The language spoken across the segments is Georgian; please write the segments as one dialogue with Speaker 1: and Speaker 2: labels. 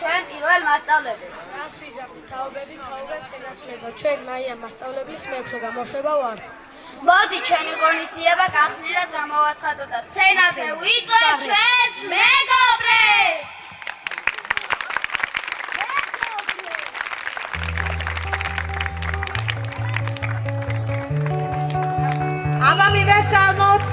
Speaker 1: ჩვენ პირველ მასწავლებელს.
Speaker 2: რას ვიზამთ? თაობებს ენაცვლება. ჩვენ მარია მასწავლებლის მეექვსე გამოშვება ვართ.
Speaker 1: მოდი ჩვენი ღონისძიება გახსნილად გამოვაცხადოთ და სცენაზე ვიწვევთ ჩვენს მეგობრებს.
Speaker 3: ამა მივესალმოთ.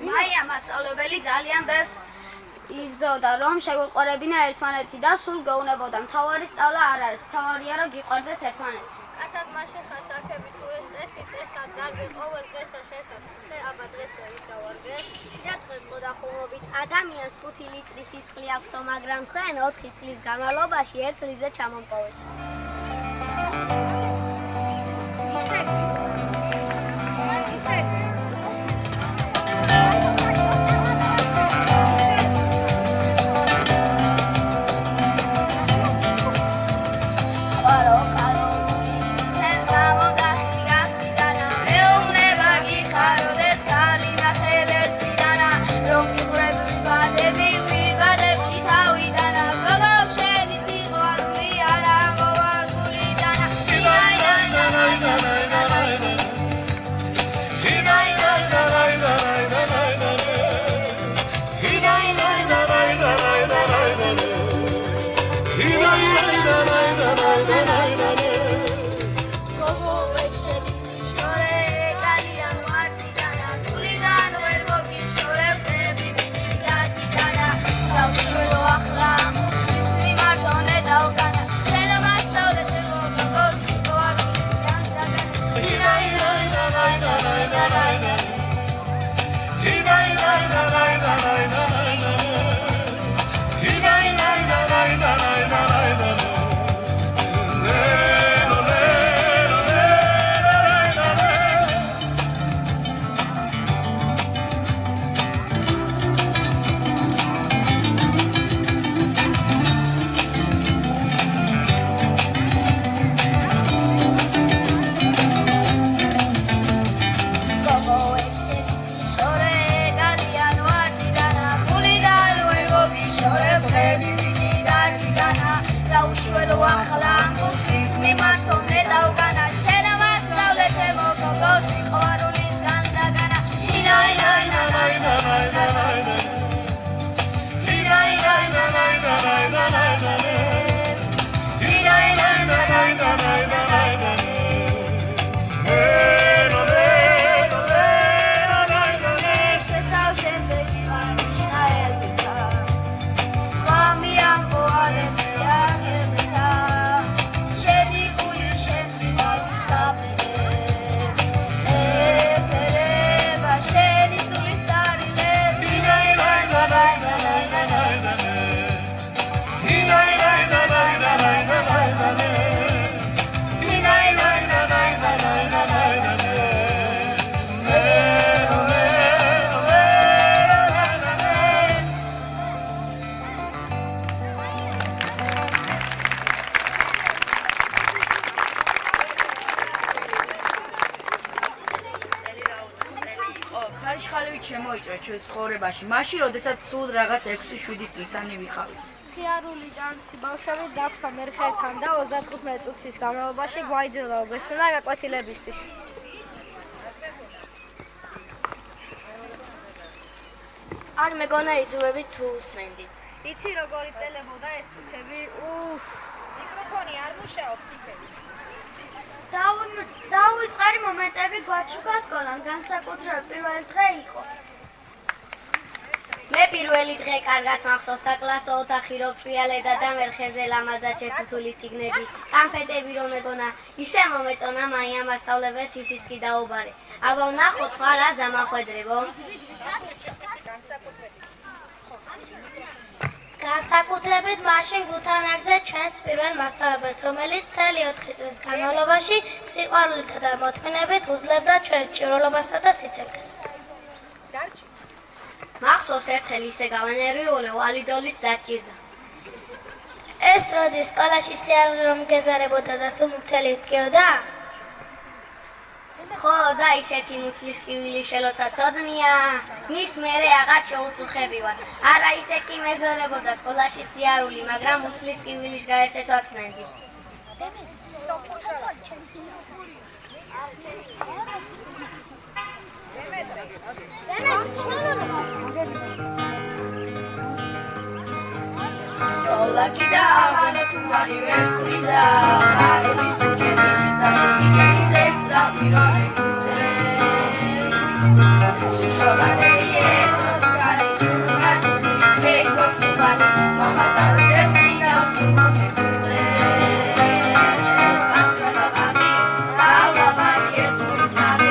Speaker 1: მაია მასწავლებელი ძალიან ბევრს იბრძოდა რომ შეგვიყვარებინა ერთმანეთი და სულ გეუნებოდა მთავარი სწავლა არ არის მთავარია რომ გიყვარდეთ ერთმანეთი
Speaker 4: კაცად მასე ხასაკები თუ ეს წესი წესად დაგე ყოველ დღესა შესაძლოა მე აბა დღეს მე ვისავარგე სიძახეს მოდახუმობით ადამიანს 5 ლიტრი სისხლი აქვს მაგრამ თქვენ 4 წლის განმავლობაში 1 ლიზე ჩამომპოვეთ
Speaker 1: Go, go, sheni, si, go,
Speaker 5: გზით შემოიჭრა ჩვენს ცხოვრებაში, მაშინ, როდესაც სულ რაღაც 6-7 წლისანი ვიყავით.
Speaker 2: ხიარული დანცი ბავშვები დაგვსა მერხერთან და 35 წუთის განმავლობაში გვაიძულა უგესტნა გაკვეთილებისთვის.
Speaker 6: არ მეგონა იძულებით თუ უსმენდი.
Speaker 2: იცი როგორი წელებოდა ეს წუთები?
Speaker 3: მიკროფონი არ მუშაობს იქები.
Speaker 1: დაუწყარი მომენტები გვაჩუქა სკოლამ, განსაკუთრებით პირველი დღე იყო.
Speaker 4: მე პირველი დღე კარგად მახსოვს საკლასო ოთახი რო წვიალედა და მერხეზე ლამაზად შეფუთული წიგნები, კანფეტები რომ მეგონა, ისე მომეწონა მაია მასწავლებელს ისიც კი დაუბარე. აბა ვნახოთ ხარ რა დამახვედრებო.
Speaker 6: განსაკუთრებით მაშინ გუთანაგზე ჩვენს პირველ მასწავლებელს, რომელიც მთელი 4 წლის განმავლობაში სიყვარულითა და მოთმინებით უძლებდა ჩვენს ჭიროლობასა და სიცოცხლეს.
Speaker 4: მახსოვს ერთხელ ისე გავენერვიულე ვალიდოლით დაჭირდა.
Speaker 6: ეს როდის სკოლაში სიარული რომ გეზარებოდა და სულ მუცელი ვტკიოდა?
Speaker 4: ხო და ისეთი მუცლის ტკივილი შელოცა ცოდნია, მის მერე აღარ შეუწუხები ვარ. არა ისე კი მეზორებოდა სკოლაში სიარული, მაგრამ მუცლის ტკივილის გაერცეც ვაცნენდი.
Speaker 5: Solaki da vana tumani versuisa, parolis kucheni, sasaki shemizek, zapironis muze. Shishobane yezo, tukani surugan, kekot subani, mama taruzek zina, sumotis muze. Bakshada bami, alva bani esuri sami,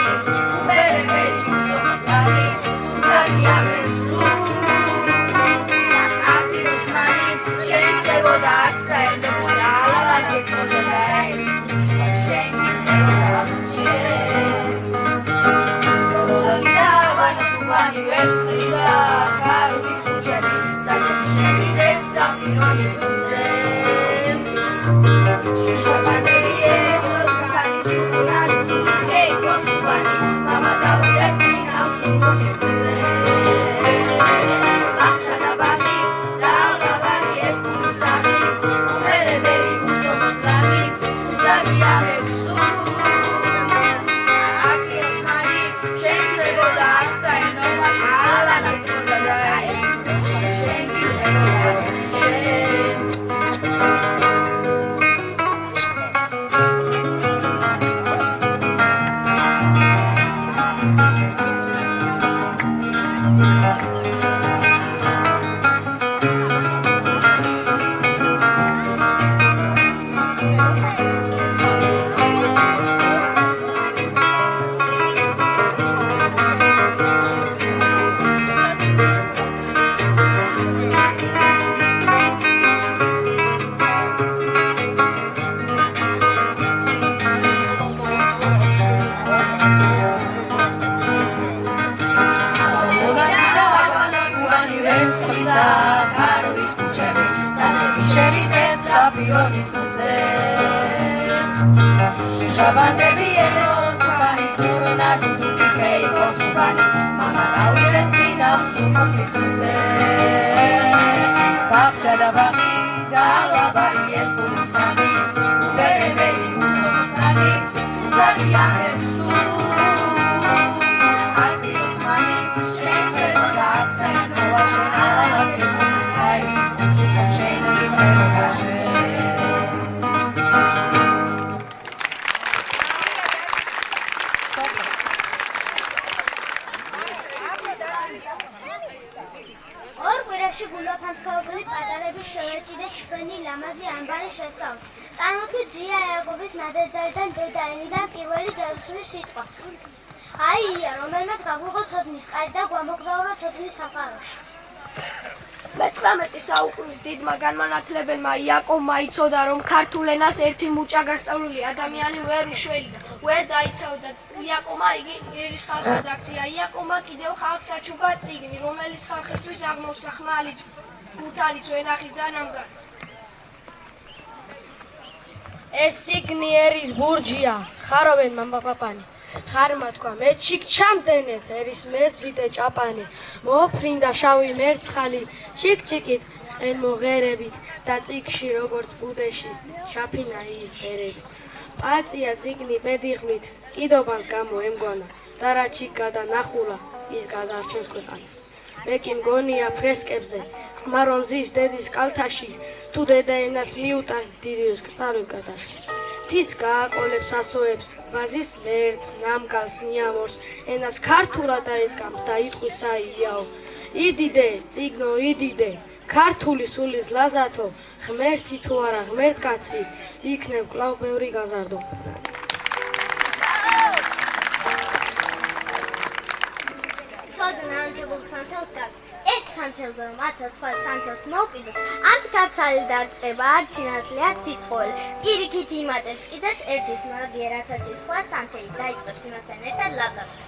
Speaker 5: ubere beri uzokutani, sutani amesu.
Speaker 2: მე-19 საუკუნის დიდმა განმანათლებელმა იაკობმა იცოდა, რომ ქართულ ენას ერთი მუჭა გასწავლული ადამიანი ვერ უშველიდა, ვერ დაიცავდა. იაკობმა იგი ერის ხალხად აქცია. იაკობმა კიდევ ხალხს აჩუქა წიგნი, რომელიც ხალხისთვის აღმოსა ხმალიც, გუთანიც, ვენახის და ნამგარიც. ეს წიგნი ერის ბურჯია, ხარობენ მამაპაპანი. ხარმა თქვა მე ჩიქ ჩამდენეთ ერის მერძიდე ჭაპანი მოფრინდა შავი მერცხალი ჩიკ-ჩიკით ყელმოღერებით და წიგში როგორც ბუდეში შაფინა ის ღერები პაწია ციგნი პედიღმით კიდობანს გამოემგონა და რა ჩიქ გადანახულა ის გადარჩენს ქვეყანას მე კი მგონია ფრესკებზე ხმარონ ზის დედის კალთაში თუ დედა ენას მიუტან დიდიოს კრწალებს გადაშლის თიც გააყოლებს ასოებს ვაზის ლერწს ნამგალს ნიამორს ენას ქართულად დაიდგამს და იტყვის აიაო იდიდე ციგნო იდიდე ქართული სულის ლაზათო ღმერთი თუ არა ღმერთკაცი იქნებ კვლავ ბევრი გაზარდო
Speaker 6: ცოდნა ანტებულ სანთელს გავს ერთ სანთელზე რომ 1000 სხვა სანთელს მოუყიდოს ამ ქართალი დარტყება არც სინათლე არც სიცხოელი პირიქით იმატებს კიდეც ერთის მაგიერ 1000 სხვა სანთელი დაიწყებს იმასთან ერთად ლაპარაკს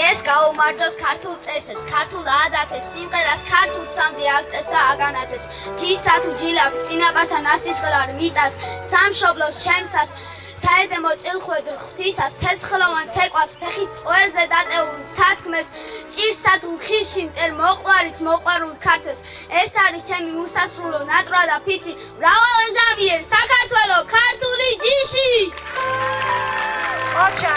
Speaker 1: ეს გაუმარჯოს ქართულ წესებს, ქართულ ადათებს, სიმღერას ქართულ სამდი აქწევს და აგანათებს. ჯისა თუ ჯილაკს, წინაპართან ასისხლარ მიწას, სამშობლოს ჩემსას, საედემო წილხვედრ ღვთისას, ცეცხლოვან ცეკვას, ფეხის წვერზე დატეულ სათქმეს, ჭირსა თუ ხილში მტელ მოყვარის მოყვარულ ქართლს. ეს არის ჩემი უსასრულო ნატრვა და ფიცი, მრავალჟამიერ საქართველო ქართული ჯიში.
Speaker 3: ოჩა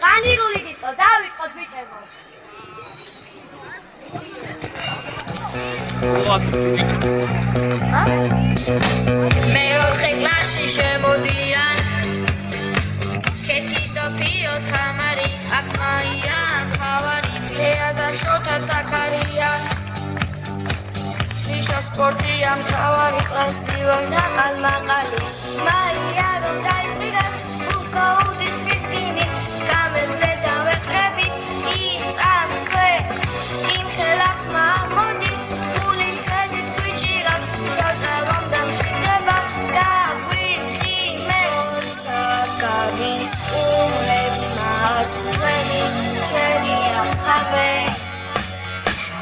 Speaker 2: განირული დისკო, დავიწყოთ ბიჭებო.
Speaker 1: მეოთხე კლასში შემოდიან ქეთი სოფიო თამარი აქ მაია მთავარი ლეა და შოთა ცაქარია ნიშა სპორტია მთავარი კლასი ვარ ზაყალ-მაყალი მაია რომ დაიწყებს უსკოუდის ვიწყინი სკამებზე დავეკრებით იწამსვე იმ ხელახმა მოდის გული ხელით ვიჭირავს ცოტა რომ დამშვიდება გაგვიხიმებს გაგის უმრებს ჩვენი ჩერია ხაბე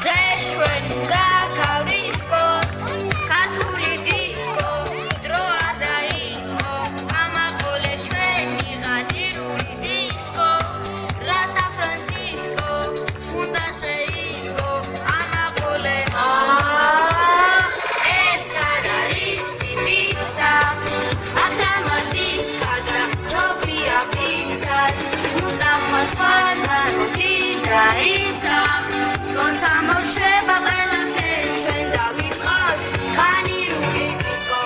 Speaker 1: დღეს ჩვენ გაქავრისკოთ ქართული დისკო დრო არ დაიწყო ამაყოლე ჩვენი ღანირული დისკო რა სან-ფრანცისკო უნდა შეიწყო ამაყოლე ეს არ არის სიბიცა ახლა მასის ხადა ჯობია პიცას ნუ წამოსვანა დიზაისა როცა მოშება ყველაფერი ჩვენ დავიწყოთ ღანირული დისკო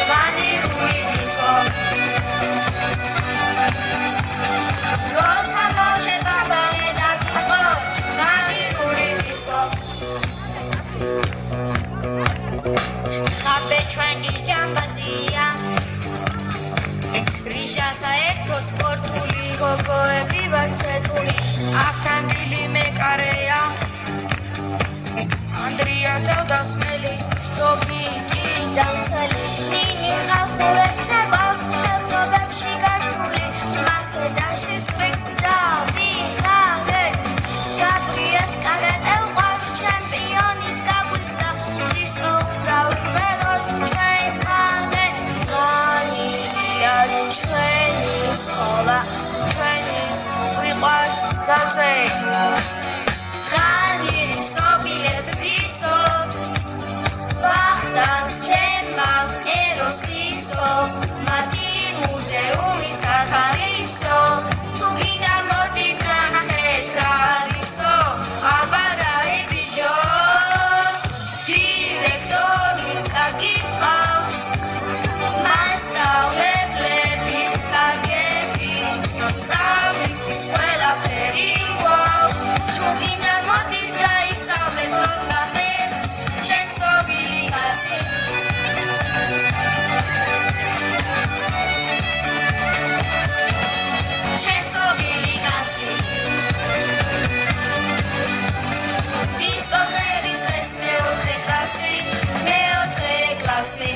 Speaker 1: ღანირული დისკო როცა მოშება დავიწყოთ ღანირული დისკო ხაბე ჩვენი ჯამბაზია რიშა საერთოდ სპორტული გოგოები ვასწეტული ავთანდილი მეკარეა ანდრია თავდასმელი ზოგიჯი დამცველი ნინი ხალხურებს აკავს თელქობებში გართული მასე დაში სპრინგს და ვიღარე გაბრიას კარატე უყვარს ჩემპიონიც გაგვიწყდა დისკო უბრალოდ ჩვენთანზე განირია ჩვენი სკოლა ჩვენის ვიყვარს ძალზე ღანირის ნობილებს ვისო ვახტანგს ჩემბავს ეროსისო მათი მუზეუმის არხარისო თუ გინდა მოდი განხეთ რა არისო აბარაი ბიჭო დირექტორიც აგიყავს მასწავლებლებიც კარგები სწავლისთვის ყველაფერი გვაქვს თუ გინდა მოდი დაისწავლეთ რომ გახდეთ შენ ცნობილი კაცი შენ ცნობილი კაცი დისკოს ღერის დღეს მეოთხე კლასი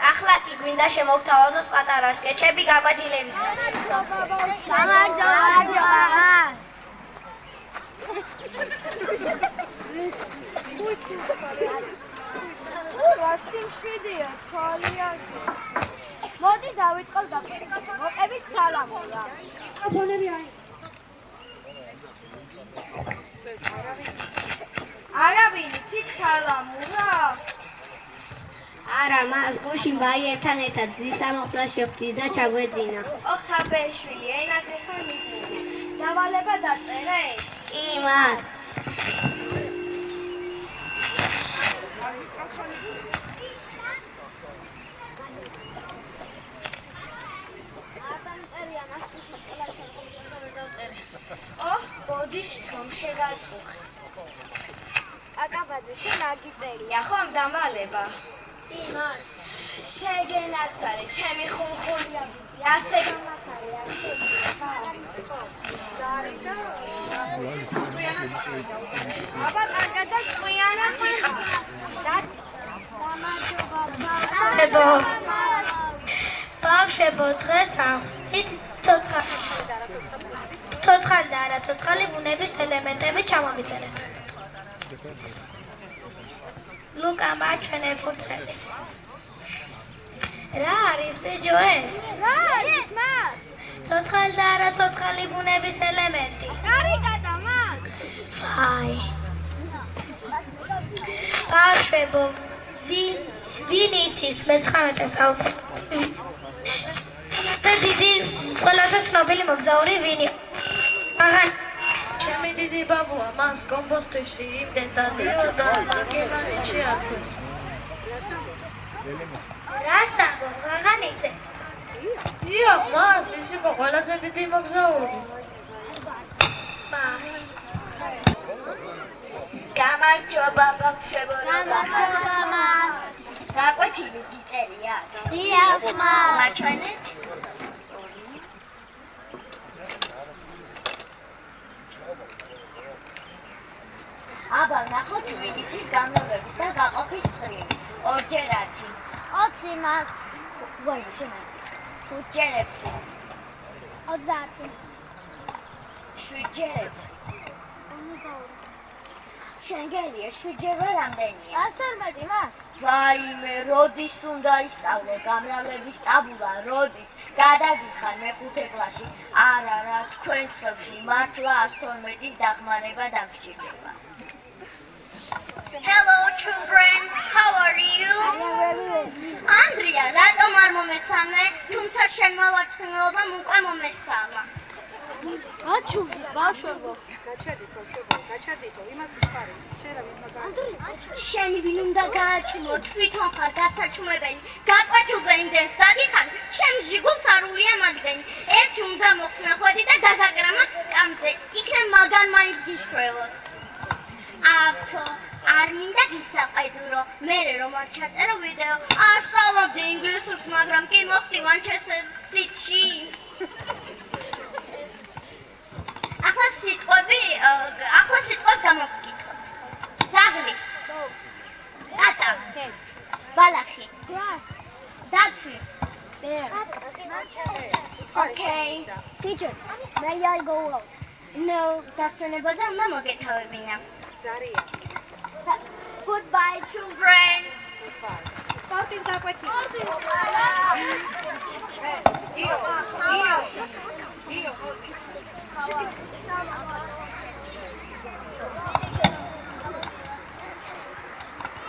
Speaker 1: ახლა კი გვინდა შემოგთავაზოთ პატარა სკეჩები გაკვეთილებისგან.
Speaker 2: სიმშვიდეა თვალიაზე. მოდი დავიწყოთ გაკვეთილება. მოყევით სალამურა. არავინ იცით სალამურა?
Speaker 6: არა, მას გუშინ ბაიერთან ერთად გზის ამოხსნაში ხვდით და ჩაგვეძინა.
Speaker 2: ხაბეშვილი, ენაზე ხარ მიგდები. დავალება დაწერე?
Speaker 6: კი, მას.
Speaker 2: ბოდიშ რომ შეგაწუხე. აკაბაძე, შენ აგიწერია ხომ დამალება?
Speaker 6: იმას.
Speaker 2: შეგენაცვალე, ჩემი ხუნხულია ბიჭი, ასე გამახარე, ასე. აბა, კარგად და ყვიანად იხარ.
Speaker 6: ბავშვებო, დღეს ახსნით ცოცხალი და არა ცოცხალი ბუნების ელემენტები ჩამომიწერეთ. ლუკა მაჩვენე ფურცელი. რა არის ბიჭო ეს?
Speaker 2: რა არის მას?
Speaker 6: ცოცხალი და არა ცოცხალი ბუნების ელემენტი.
Speaker 2: კარიგატა მას.
Speaker 6: ბავშვებო, ვინ იცის 19 საუკუნე? დიდი ყველაზე ცნობილი მოგზაური ვინ იყო?
Speaker 2: ჩემი დიდი ბაბუა მას კომპოსტში იმდეს და დიოდა მაგერანი შეარქვეს.
Speaker 6: რას ამბობ, ღაღანიცე?
Speaker 2: დიახ, მას ის იყო ყველაზე დიდი მოგზაური.
Speaker 1: გამარჯობა ბავშვებო,
Speaker 6: გამარჯობა მას.
Speaker 1: გაკვეთილი გიწერიათ?
Speaker 6: დიახ, მას.
Speaker 1: მაჩვენეთ? აბა, ნახოთ 7 წლის განმავლობის და გაყოფის წრილი. 2x10.
Speaker 6: 20 მას.
Speaker 1: ვაი, შენა. 5x6.
Speaker 6: 30.
Speaker 1: 7x6. შენგელია 7-ჯერ რამდენია?
Speaker 6: 12 მას.
Speaker 1: ვაიმე, როდის უნდა ისწავლე გამრავლების ტაბულა, როდის? გადაგიხარ მე-5 კლასში. არა, თქვენს ხელში მართლა 112-ის დახმარება დამსჭირდება. Hello children, how are you? Andrea, რატომ არ მომესალმე? თუმცა შენმა ვარცხნილობამ უკვე მომესალმა.
Speaker 6: გაჩუდი ბავშვებო.
Speaker 3: გაჩადითო, იმას ვიხარი, შენ რა ვინმე გაჩადითო.
Speaker 1: შენი ვინ უნდა გააჩინო, თვითონ ხარ გასაჩუმებელი, გაკვეთილზე იმდენს დაგიხარ, ჩემს ჟიგულს არ ულია მაგდენი. ერთი უნდა მოხსნახვედი და დაგაგრამოთ სკამზე, იქნებ მაგან მაინც გიშველოს. ავთო, არ მინდა გისაყედურო, მერე რომ არ ჩაწერო ვიდეო, არ სწავლობდი ინგლისურს, მაგრამ კი მოხდი Manchester-ში. ახლა სიტყვებს გამოგკითხოთ. ძაღლი. კატა. ბალახი. დათვი. Okay.
Speaker 6: Teacher, may I go out?
Speaker 1: No, დასვენებაზე უნდა მოგეთავებინა.
Speaker 3: ზარია.
Speaker 1: Goodbye, children.
Speaker 3: სპორტის გაკვეთილი. იო, მოდის.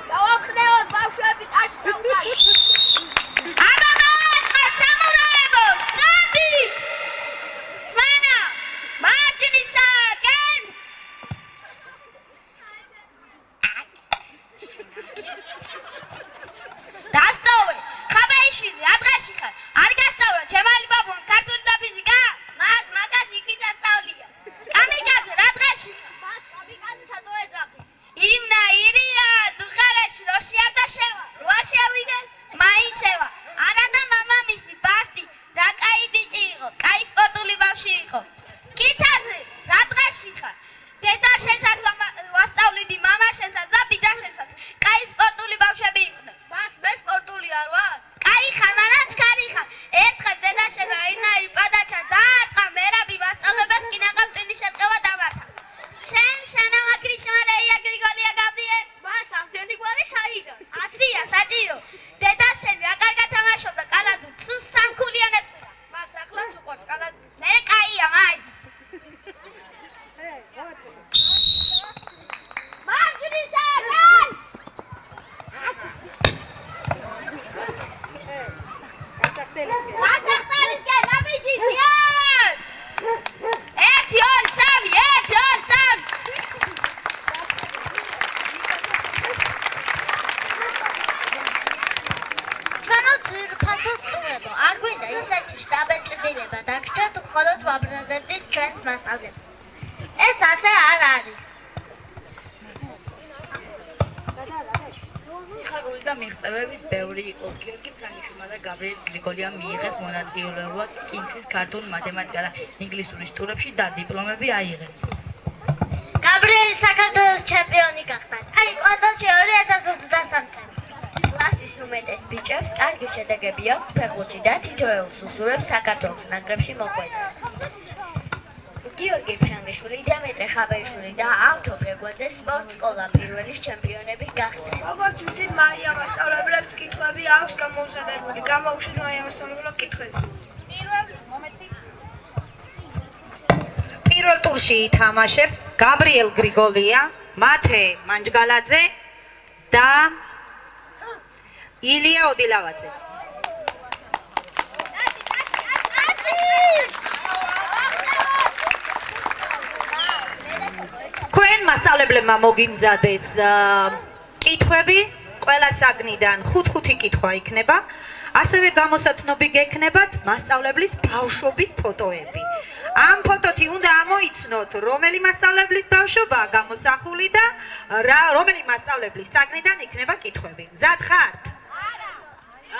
Speaker 2: დავახნევოთ ბავშვები ტაში და უკან.
Speaker 1: აბა მოაწყალ სამურაებო, სწორდით! სმენა, მარჯვნისაკენ! დასტოვე, ხაბაიშვილი, რა დღეში ხარ? არ გასწავლა, ჩემალი ბაბუამ ქართული და ფიზიკა? მას მაგას იქით ასწავლია. კამიკაძე, რა დღეში ხარ?
Speaker 6: მას კამიკაძესა თუ ეძახით.
Speaker 1: იმნა ირია, დუხარეში როშია და შევა. რო არ შევიდეს, მაინცევა. არა და მამამისი ბასტი, რა კაი ბიჭი იყო, კაი სპორტული ბავშვი იყო. კითაძე, რა დღეში ხარ? დედა შენსაც ვასწავლიდი, მამა შენსაც და ბიძა შენსაც. კაი სპორტული ბავშვები იყვნენ. მას მე სპორტული არ ვარ. კაი ხარ, მანაც კარი ხარ. ერთხელ დედა შენ აინაი პადაჩა დაარტყა, მერაბი მასწავლებელს კინაღამ წინის შეტყევა დამართა. შენ ამაკრიშმარეია გრიგოლია გაბრიელ. მას ამდენი გვარი საიდან? ასია საჭირო. დედა შენ რა კარგად თამაშობდა კალადურ, სულ სამქულიანებს. მას ახლაც უყვარს კალადური. მე კაია, მაი. მარჯვნისაკენ! გასახტელისკენ, რა მიჯითიან? 1 2 3 1 2 3
Speaker 6: ჩვენო ძვირფასო სტუმრებო, არ გვინდა ისეთი შტაბეჭდილება დაგჭირთ მხოლოდ ვაბრაზებდით ჩვენს მასწავლებლებს. ეს ასე არ არის.
Speaker 5: სიხარული და მიღწევების ბევრი იყო. გიორგი ფრანგიშვილმა და გაბრიელ გრიგოლიამ მიიღეს მონაწილეობა კინგსის ქართულ მათემატიკა და ინგლისურის ტურებში და დიპლომები აიღეს.
Speaker 6: გაბრიელი საქართველოს ჩემპიონი გახდა. აი, კვადრატში 2023 წელს.
Speaker 1: კლასის უმეტეს ბიჭებს კარგი შედეგები აქვთ ფეხბურთში და თითოეულ სუსურებს საქართველოს ნაკრებში მოხვედრას. გიორგი ფრანგიშვილი, დიმიტრი ხაბაიშვილი და ავთო ბრეგვაძე სპორტ სკოლა პირველის ჩემპიონები გახდნენ.
Speaker 2: როგორც ვიცით, მაია მასწავლებლებს კითხვები აქვს გამოუსადებული. გამოუშვით მაია მასწავლებლო კითხვები.
Speaker 3: პირველ ტურში ითამაშებს გაბრიელ გრიგოლია, მათე მანჯგალაძე
Speaker 7: და ილია ოდილავაძე. თქვენ მასწავლებლებმა მოგიმზადეს კითხვები, ყველა საგნიდან 5-5 კითხვა იქნება. ასევე გამოსაცნობი გექნებათ მასწავლებლის ბავშვობის ფოტოები. ამ ფოტოთი უნდა ამოიცნოთ, რომელი მასწავლებლის ბავშვობაა გამოსახული და რომელი მასწავლებლის საგნიდან იქნება კითხვები. მზად ხართ?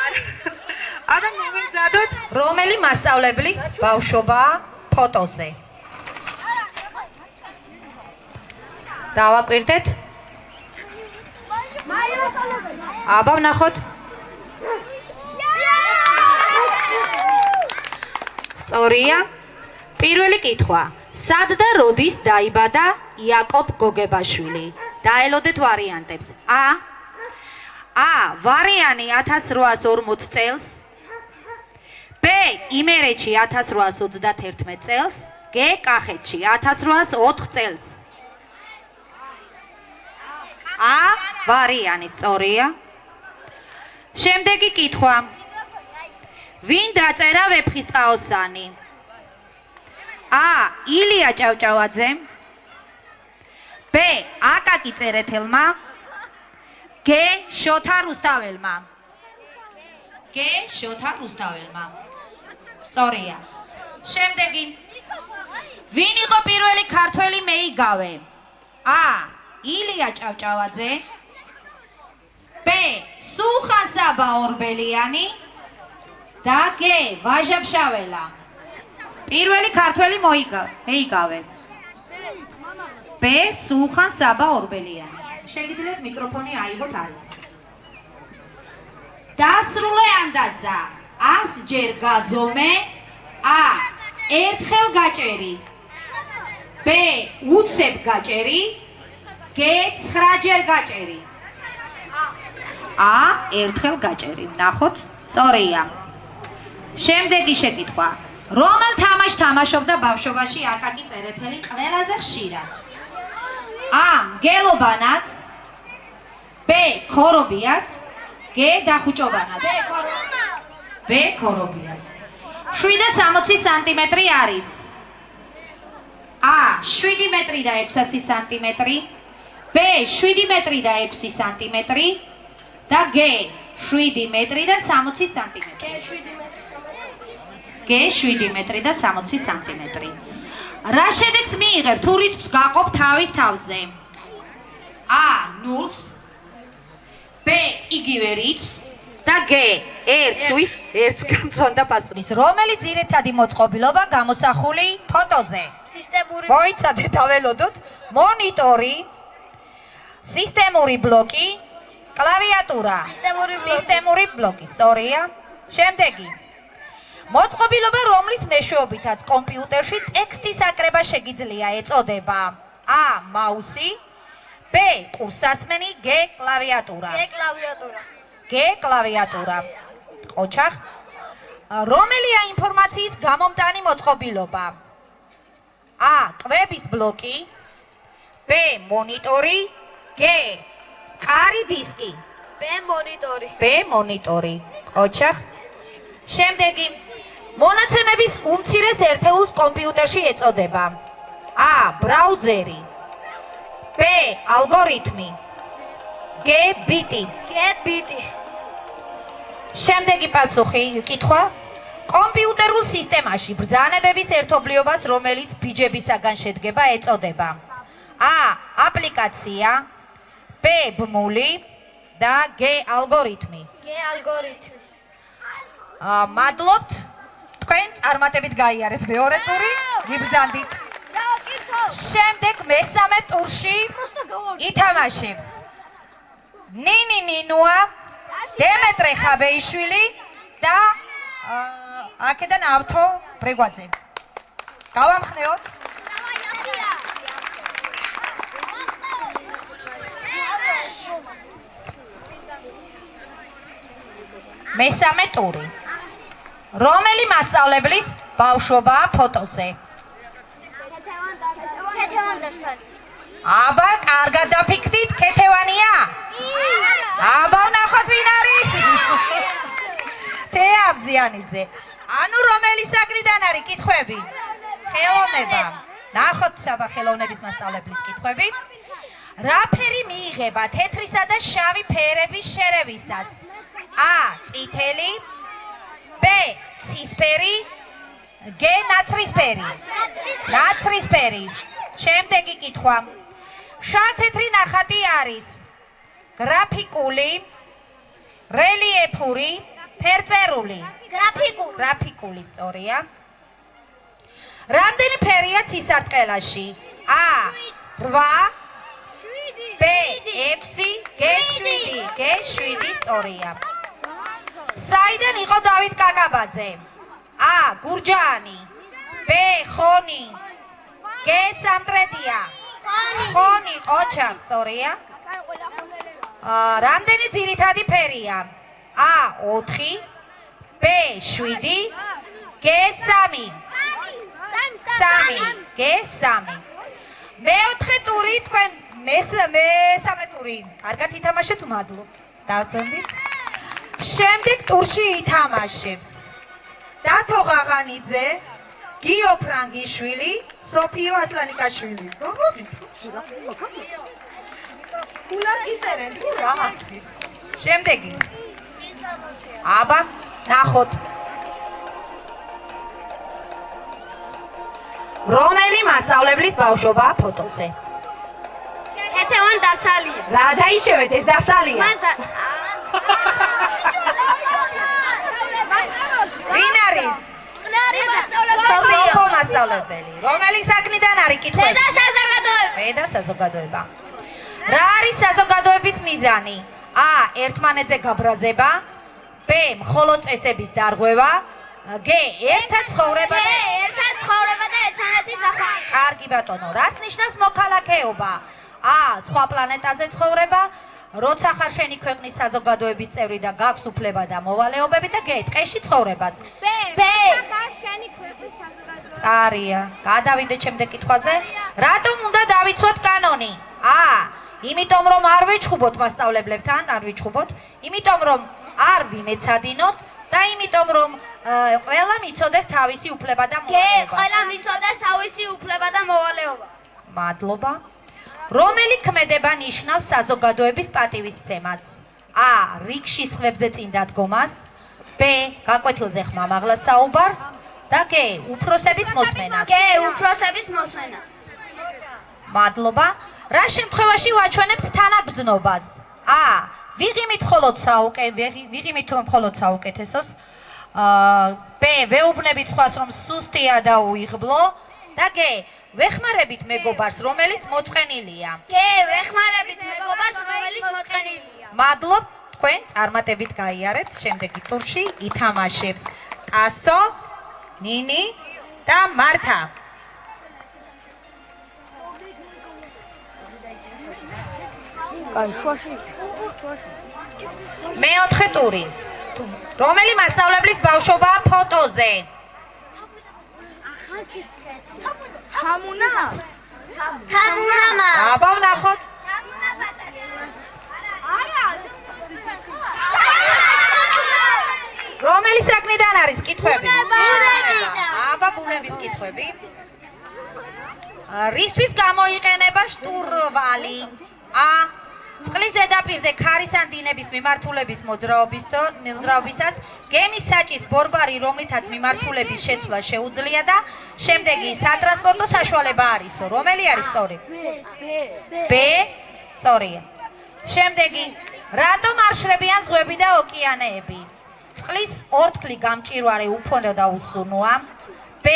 Speaker 7: არა. არა, მომემზადოთ, რომელი მასწავლებლის ბავშვობაა ფოტოზე. დავაკვირდეთ? აბა ვნახოთ. სწორია. პირველი კითხვა. სად და როდის დაიბადა იაკობ გოგებაშვილი? დაელოდეთ ვარიანტებს. ა ვარიანი 1840 წელს. ბ იმერეთში 1831 წელს. გ კახეთში 1804 წელს. ვარიანი სწორია. შემდეგი კითხვა. ვინ დაწერა ვეფხისტყაოსანი? ილია ჭავჭავაძემ. ბ აკაკი წერეთელმა. გ შოთა რუსთაველმა. სწორია. შემდეგი. ვინ იყო პირველი ქართველი მეიგავე? ილია ჭავჭავაძე. ბ სულხან საბა ორბელიანი და გ ვაჟა-ფშაველა. პირველი ქართველი მეიგავე. ბ სულხან საბა ორბელიანი. შეგიძლიათ მიკროფონი აიღოთ არისის. დასრულე ანდაზა 100 ჯერ გაზომე. ერთხელ გაჭერი. ბ უცებ გაჭერი. გ 9 ჯერ გაჭერი. ერთხელ გაჭერი. ნახოთ, სწორია. შემდეგი შეკითხვა. რომელ თამაშს თამაშობდა ბავშვობაში აკაკი წერეთელი ყველაზე ხშირად? მგელობანას. ბ ქორობიას. გ დახუჭობანას. ბ ქორობიას. 760 სანტიმეტრი არის. 7 მეტრი და 600 სანტიმეტრი. ბ 7 მეტრი და 6 სანტიმეტრი და გ 7 მეტრი და 60 სანტიმეტრი. გ 7 მეტრი და 60 სანტიმეტრი. რა შედეგს მიიღებ თუ რიცხვს გაყოფ თავის თავზე? ნულს. ბ იგივე რიცხვს და გ ერთს განწონდა პასუხი. რომელი ძირითადი მოწყობილობა გამოსახული ფოტოზე?
Speaker 1: სისტემური
Speaker 7: მოიცადეთ, დაველოდოთ. მონიტორი, სისტემური ბლოკი, კლავიატურა. სისტემური ბლოკი. სწორია. შემდეგი. მოწყობილობა, რომლის მეშვეობითაც კომპიუტერში ტექსტის აკრება შეგიძლია ეწოდება? მაუსი. ბ კურსასმენი. გ კლავიატურა. გ კლავიატურა. ყოჩახ. რომელია ინფორმაციის გამომტანი მოწყობილობა? კვების ბლოკი. ბ მონიტორი. გ კარი დისკი.
Speaker 1: ბ
Speaker 7: მონიტორი. ყოჩახ. შემდეგი. მონაცემების უმცირეს ერთეულს კომპიუტერში ეწოდება? ბრაუზერი. ბ ალგორითმი. გ ბიტი. შემდეგი პასუხი კითხვა. კომპიუტერულ სისტემაში ბრძანებების ერთობლიობას, რომელიც ბიჯებისაგან შედგება, ეწოდება? აპლიკაცია. ბ ბმული და გ ალგორითმი. მადლობთ. თქვენ წარმატებით გაიარეთ მეორე ტური, გიბრძანდით. შემდეგ მესამე ტურში ითამაშებს ნინი ნინუა, დემეტრე ხაბეიშვილი და აქედან ავთო ბრეგვაძე. გავამხნევოთ. მესამე ტური. რომელი მასწავლებლის ბავშვობაა ფოტოზე?
Speaker 6: ქეთევან დარსანი.
Speaker 7: აბა, კარგად დაფიქრდით, ქეთევანია?
Speaker 8: მაზიანიძე. ანუ რომელი საგნიდან არის კითხვები? ხელოვნება. ნახოთ საბა ხელოვნების მასწავლებლის კითხვები. რა ფერი მიიღება თეთრისა და შავი ფერების შერევისას? A. წითელი, B. ცისფერი, G. ნაცრისფერი. ნაცრისფერი. შემდეგი კითხვა. შავ-თეთრი ნახატი არის გრაფიკული, რელიეფური, ფერწერული. გრაფიკული, სწორია. რამდენი ფერია ცისარტყელაში? A. 8, B. 6, G. 7. G. 7, სწორია. საიდან იყო დავით კაკაბაძე? A. გურჯაანი, B. ხონი, G. სამტრედია. ხონი, ყოჩა, სწორია. რამდენი ძირითადი ფერია? A. 4, B. 7, G. 3. 3, G. 3. მეოთხე ტური თქვენ მესამე ტური. კარგად ითამაშეთ, მადლობთ. დავწუნდით. შემდეგ ტურში ითამაშებს დათო ღაღანიძე, გიო ფრანგიშვილი, სოფიო ასლანიკაშვილი. შემდეგი. აბა, ნახოთ. რომელი მასწავლებლის ბავშვობა ფოტოზე?
Speaker 1: თეთევან დასალია.
Speaker 8: რა დაიჩევეთ, ეს დასალია? ვინ არის? სოფო მასწავლებელი. რომელი საგნიდან არის კითხვები? ბედა საზოგადოება. რა არის საზოგადოების მიზანი? A. ერთმანეთზე გაბრაზება, B. მხოლოდ წესების დარღვევა, G. ერთად ცხოვრება და
Speaker 1: ერთმანეთის ნახვა.
Speaker 8: კარგი ბატონო, რას ნიშნავს მოქალაქეობა? A. სხვა პლანეტაზე ცხოვრება, როცა ხარ შენი ქვეყნის საზოგადოების წევრი და გაქვს უფლება და მოვალეობები და G. ტყეში ცხოვრებას.
Speaker 1: B.
Speaker 8: წარია. გადავიდეთ შემდეგ კითხვაზე. რატომ უნდა დავიცვათ კანონი? A. იმიტომ რომ არ ვეჩხუბოთ მასწავლებლებთან, არ ვიჩხუბოთ, იმიტომ რომ არ ვიმეცადინოთ და იმიტომ რომ ყველა მიცოდეს თავისი უფლება და მოვალეობა.
Speaker 1: ყველა მიცოდეს თავისი უფლება და მოვალეობა.
Speaker 8: მადლობა. რომელი ქმედება ნიშნავს საზოგადოების პატივისცემას? A. რიგში სხვებზე წინ დადგომას, B. გაკვეთილზე ხმამაღლა საუბარს და G. უფროსების მოსმენას.
Speaker 1: G. უფროსების მოსმენას.
Speaker 8: მადლობა. რა შემთხვევაში ვაჩვენებთ თანაგრძნობას? A. ვიღიმით მხოლოდ საუკეთესოს, B. ვეუბნებით სხვას რომ სუსტია და უიღბლო და G. ვეხმარებით მეგობარს რომელიც მოწყენილია.
Speaker 1: G. ვეხმარებით მეგობარს რომელიც მოწყენილია.
Speaker 8: მადლობ, თქვენ წარმატებით გაიარეთ. შემდეგი ტურში ითამაშებს ტასო, ნინი და მართა. მეოთხე ტური. რომელი მასწავლებლის ბავშვობაა ფოტოზე?
Speaker 1: თამუნა.
Speaker 8: აბა ვნახოთ. რომელი საგნიდან არის კითხვები? აბა ბუნების კითხვები. რისთვის გამოიყენება შტურვალი? A. წყლის ზედაპირზე ქარის ან დინების მიმართულების მოძრაობისას, გემის საჭის ბორბარი, რომლითაც მიმართულების შეცვლა შეუძლია და შემდეგი სატრანსპორტო საშუალება არისო. რომელი არის სწორი? B. სწორია. შემდეგი, რატომ არ შრებიან ზღვები და ოკეანეები? წყლის ორთქლი გამჭვირვალე უფონო და უსუნოა. B.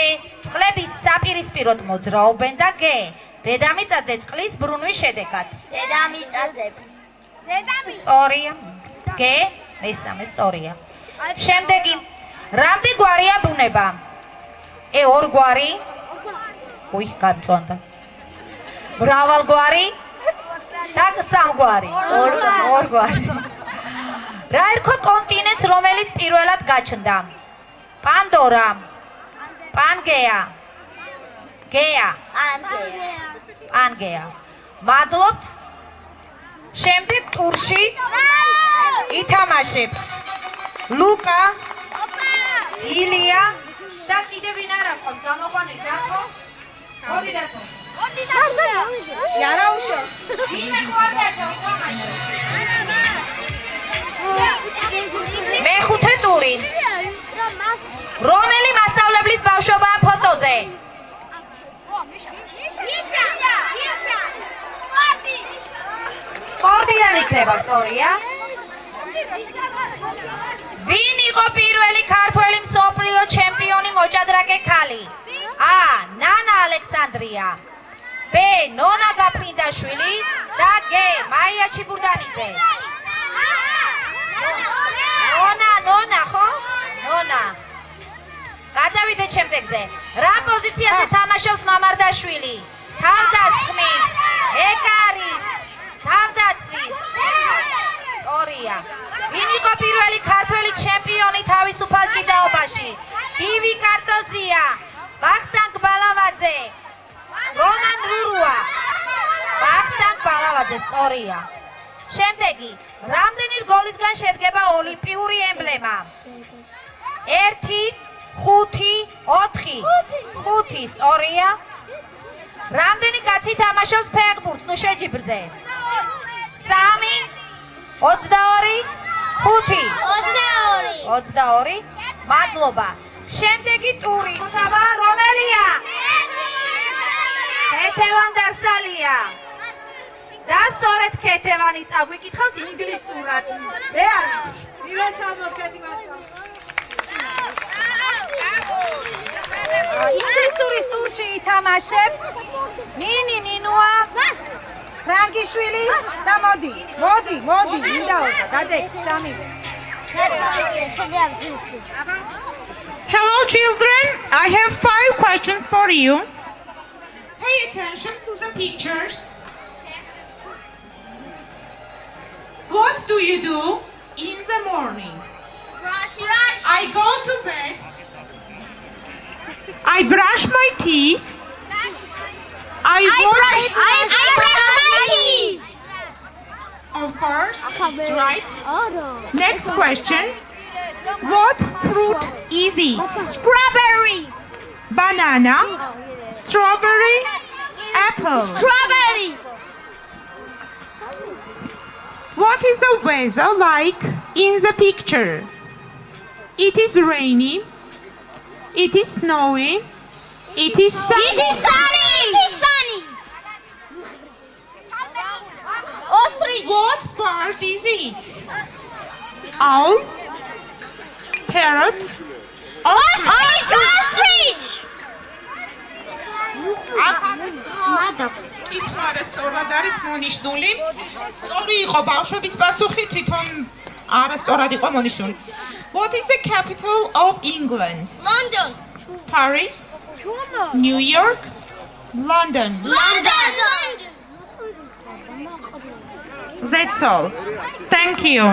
Speaker 8: წყლების საპირისპიროდ მოძრაობენ და G. დედამიწაზე წყლის ბრუნვის შედეგად.
Speaker 1: დედამიწაზე.
Speaker 8: სწორია. G. მესამე სწორია. შემდეგი, რამდენგვარია ბუნება? E. ორგვარი. უი, გაწონდა. მრავალგვარი და სამგვარი. ორგვარი. რა ერქვა კონტინენტს, რომელიც პირველად გაჩნდა? პანდორა, პანგეა, გეა. პანგეა. მადლობთ. შემდეგ ტურში ითამაშებს ლუკა ილია და კიდე ვინ არ აქვს გამოყვანილი დათო? მოდი დათო.
Speaker 3: იარაუშე.
Speaker 8: ვინმე ხო არ დაჭა თამაში. მეხუთე ტური. რომელი მასწავლებლის ბავშვობაა ფოტოზე? სპორტიდან იქნება, სწორია. ვინ იყო პირველი ქართველი მსოფლიო ჩემპიონი მოჭადრაკე ქალი? A. ნანა ალექსანდრია. B. ნონა გაფრინდაშვილი და G. მაია ჩიბურდანიძე. ნონა ხო? ნონა. გადავიდეთ შემდეგზე. რა პოზიციაზე თამაშობს მამარდაშვილი? თავდასხმის, ეკარის, თავდაცვის. სწორია. ვინ იყო პირველი ქართველი ჩემპიონი თავისუფალ ჭიდაობაში? გივი კარტოზია, ვახტანგ ბალავაძე, რომან რურუა. ვახტანგ ბალავაძე, სწორია. შემდეგი, რამდენი რგოლისგან შედგება ოლიმპიური ემბლემა? 1, 5, 4. 5, სწორია. რამდენი კაცი თამაშობს ფეხბურთს? ნუ შეჯიბრზე. 3, 22, 5. 22. მადლობა. შემდეგი ტური რომელია? ქეთევან დარსალია. და სწორედ ქეთევანი წაგვიკითხავს ინგლისურად. მე არ ვიცი.
Speaker 3: ივესალმო ქეთევანსა.
Speaker 8: ინგლისურის ტურში ითამაშებს ნინი ნინუა, ფრანგიშვილი და მოდი, მინდაო და გადეკ სამი.
Speaker 9: Hello children, I have 5 questions for you. Pay attention to the pictures. What do you do in the morning? I go to bed. I brush my teeth. I brush my teeth. Of course, that's right. Next question. What fruit is it?
Speaker 6: Strawberry.
Speaker 9: Banana, strawberry, apple.
Speaker 6: Strawberry.
Speaker 9: What is the weather like in the picture? It is rainy. It is snowy. It is sunny.
Speaker 6: It is sunny. Ostrich.
Speaker 9: What bird is it? Owl, parrot,
Speaker 6: Ostrich.
Speaker 9: კითხვა სწორად არის მონიშნული. სწორი იყო ბავშვების პასუხი, თვითონ არასწორად იყო მონიშნული. What is the capital of England?
Speaker 6: London.
Speaker 9: Paris, New York, London. That's all. Thank you.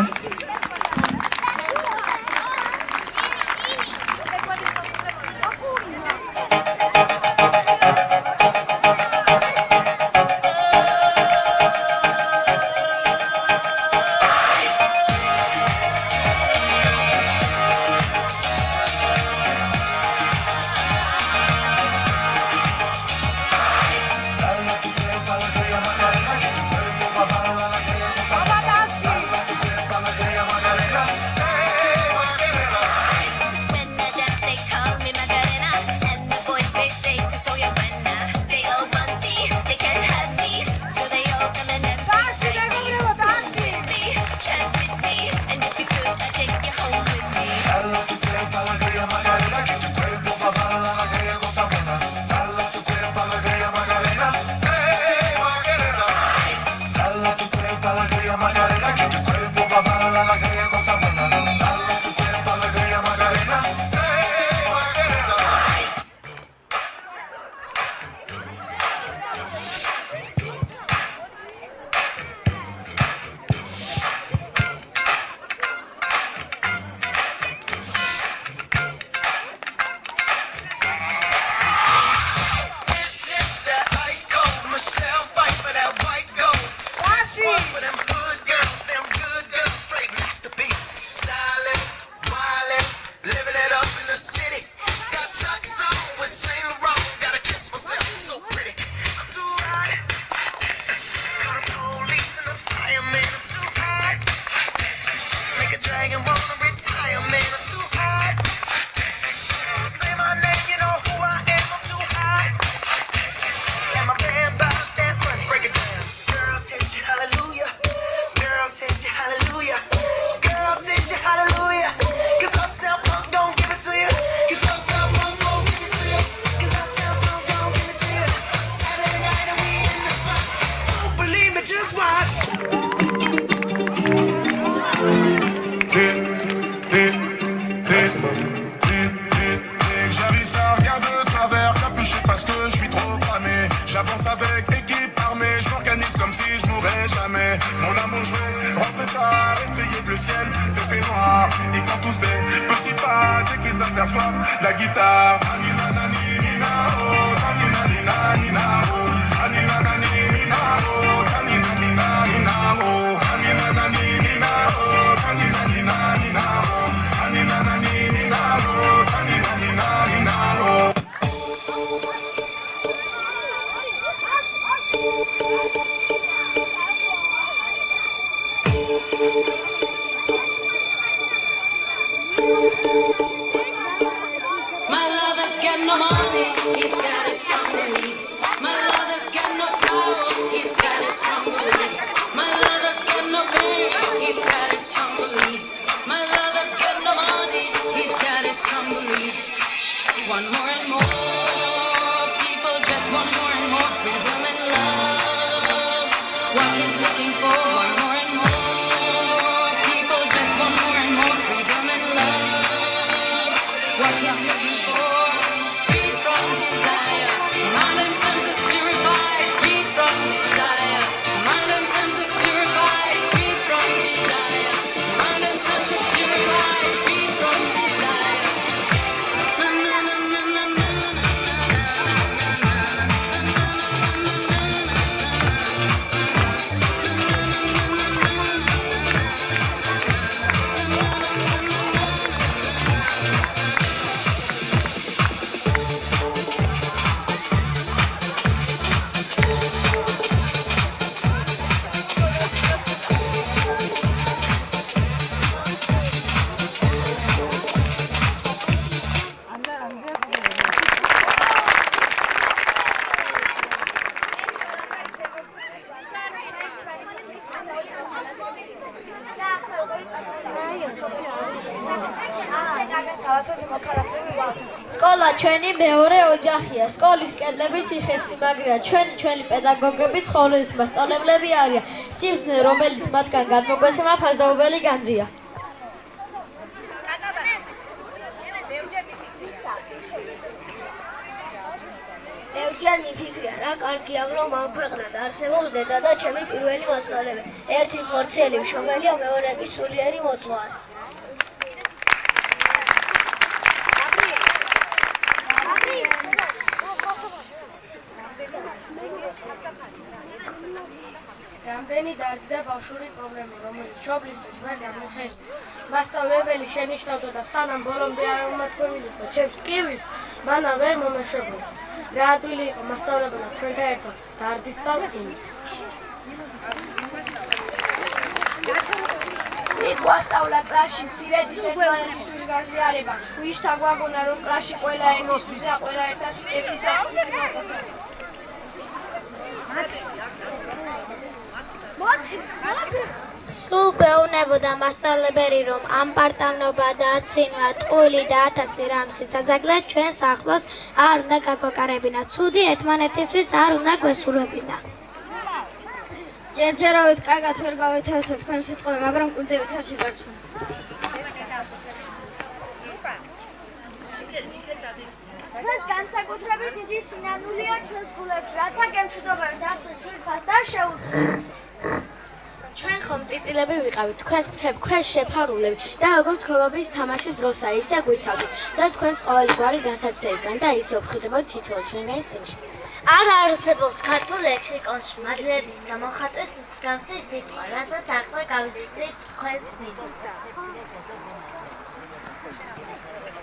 Speaker 10: n'oublierai jamais. Mon amour, je vais rentrer tard et trier le ciel. Fait noir, ils font tous des petits pas dès qu'ils aperçoivent la guitare.
Speaker 11: My lover's got no money, he's got his strong beliefs. My lover's got no power, he's got his strong beliefs. My lover's got no fame, he's got his strong beliefs. My lover's got no money, he's got his strong beliefs. Want more and more, people just want more and more freedom and love. What he's looking for, want more and more, people just want more and more freedom and love. What he's looking for, free from desire, mind and senses purified, free from desire, mind and senses purified, free from desire, mind and senses purified, free from desire. Na na na na na na.
Speaker 12: სკოლა ჩვენი მეორე ოჯახია. სკოლის კედლები ციხესიმაგრეა. ჩვენი პედაგოგები ცხოვრების მასწავლებლები არიან. სიბრძნე, რომელიც მათგან გადმოგვეცემა, ფასდაობელი განძია.
Speaker 13: მევჯერ მიფიქრია, რა კარგია, რომ ამ ქვეყნად არსებობს დედა და ჩემი პირველი მასწავლებელი. ერთი ხორციელი მშობელია, მეორე კი სულიერი მოწვარი.
Speaker 2: რამდენი დარგდა ბავშვური პრობლემა, რომელიც მშობლისთვის ვერ გამიხელია. მასწავლებელი შენიშნავდა და სანამ ბოლომდე არ უმათქვამილიყო ჩემს ტკივილს, მანამ ვერ მომეშვებოდა. რა ადვილი იყო მასწავლებლა თქვენთან ერთად დარდიც და ხინიც. მიგვასწავლა კლასში მცირედის ერთმანეთისთვის გაზიარება. ვიშთა გვაგონა რომ კლასში ყველა ერთისთვის და ყველა ერთი საფუძველი მოყვება.
Speaker 6: სულ გვეუბნებოდა მასწავლებელი, რომ ამპარტავნობა და აცინვა, ტყუილი და 1000 რამსი საზაგლად ჩვენს ახლოს არ უნდა გაგვეკარებინა. ცუდი ერთმანეთისთვის არ უნდა გვესურვებინა.
Speaker 12: ჯერჯერობით კარგად ვერ გავითავსოთ თქვენ სიტყვები, მაგრამ კვირდებით არ შეგარწმუნდით.
Speaker 13: ეს განსაკუთრებით დიდი სინანულია ჩვენს გულებში, რათა გემშვიდობებით ასე ძვირფას და შეუცვლელს.
Speaker 12: ჩვენ ხომ წიწილები ვიყავით, თქვენს ფრთები, თქვენს შეფარულები და როგორც ქოლობის თამაშის დროსა ისე გვიცავდით და თქვენს ყოველი გვარი განსაცდელისგან და ისე ვფრთხილებოდით თითოეულ ჩვენგანი სიმში.
Speaker 6: არ არსებობს ქართულ ლექსიკონში მადლების გამოხატვის მსგავსი სიტყვა, რასაც ახლა გავიცდით თქვენს მიდით.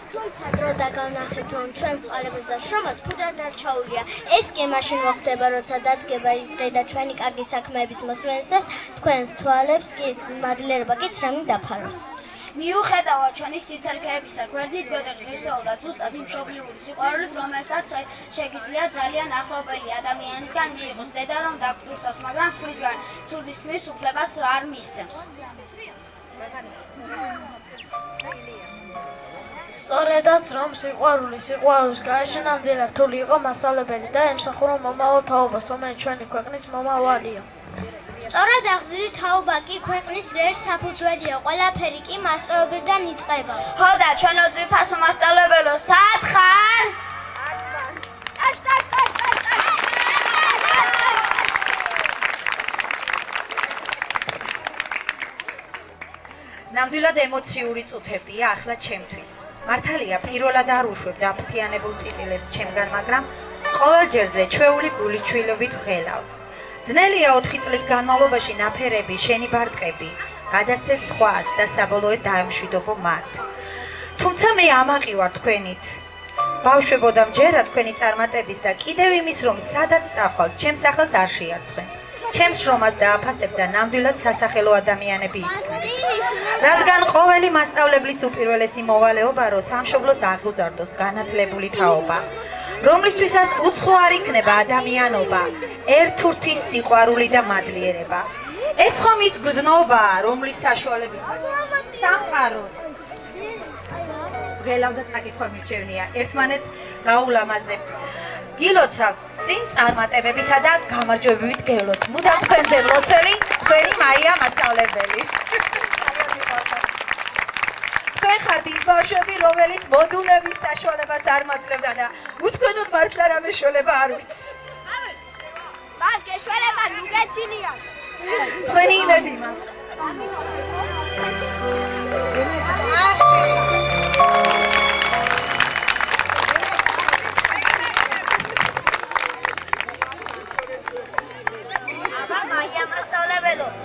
Speaker 6: თუმცა დრო დაგავნახეთ, რომ ჩვენ სწავლებას და შრომას ფუძად არ ჩაუვლია. ეს კი მაშინ მოხდება, როცა დადგება ის დღე და ჩვენი კარგი საქმეების მოსვლისას თქვენს თვალებს კი მადლიერება კი ცრემლი დაფაროს.
Speaker 1: მიუხედავად ჩვენი სიცალქეებისა, გვერდით გვეტყვისეულად ზუსტად იმ მშობლიური სიყვარულით, რომელსაც შეგიძლია ძალიან ახლობელი ადამიანისგან მიიღოს. დედა რომ დაგტურსავს, მაგრამ სხვისგან ცუდის თქმის უფლებას არ მისცემს.
Speaker 12: სწორედაც რომ სიყვარულის გარეშე ნამდვილად რთული იყო მასწავლებელი და ემსახურა მომავალ თაობას, რომელიც ჩვენი ქვეყნის მომავალია.
Speaker 6: სწორად აღზრდილი თაობა კი ქვეყნის ერთ საფუძველია, ყველაფერი კი მასწავლებელიდან იწყება.
Speaker 1: ხო და ჩვენო ძვირფასო მასწავლებელო, სად ხარ?
Speaker 8: ნამდვილად ემოციური წუთებია ახლა ჩემთვის. მართალია, პირველად არ უშვებ დაფრთიანებულ წიწილებს ჩემგან, მაგრამ ყოველჯერზე ჩვეული გული ჩვილობით ვღელავ. ძნელია 4 წლის განმავლობაში ნაფერები, შენი ბარტყები, გადასცეს სხვას და საბოლოოდ დაემშვიდობო მათ. თუმცა მე ამაყი ვარ თქვენით. ბავშვებოდა მჯერა თქვენი წარმატების და კიდევ იმის, რომ სადაც წახვალთ, ჩემს სახელს არ შეარცხვენ. ჩემს შრომას დააფასებ და ნამდვილად სასახელო ადამიანები იქნებით. რადგან ყოველი მასწავლებლის უპირველესი მოვალეობა, რომ სამშობლოს აღუზარდოს განათლებული თაობა, რომლისთვისაც უცხო არ იქნება ადამიანობა, ერთურთის სიყვარული და მადლიერება. ეს ხომ ის გზნობაა, რომლის საშუალებითაც სამყაროს ღელავ და წაკითხვა მირჩევნია, ერთმანეთს გაულამაზებთ. გილოცავთ წინ წარმატებებითა და გამარჯვებით გევლოთ. მუდამ თქვენზე ლოცველი, თქვენი მაია მასწავლებელი. თქვენ ხართ ის ბავშვები, რომელიც მოდულების საშუალებას არ მაძლევდა და უთქვენოდ მართლა რამე შოლება არ ვიცი.
Speaker 1: მას გეშველება ნუ გეჩინია.
Speaker 8: თქვენი იმედი მაქვს.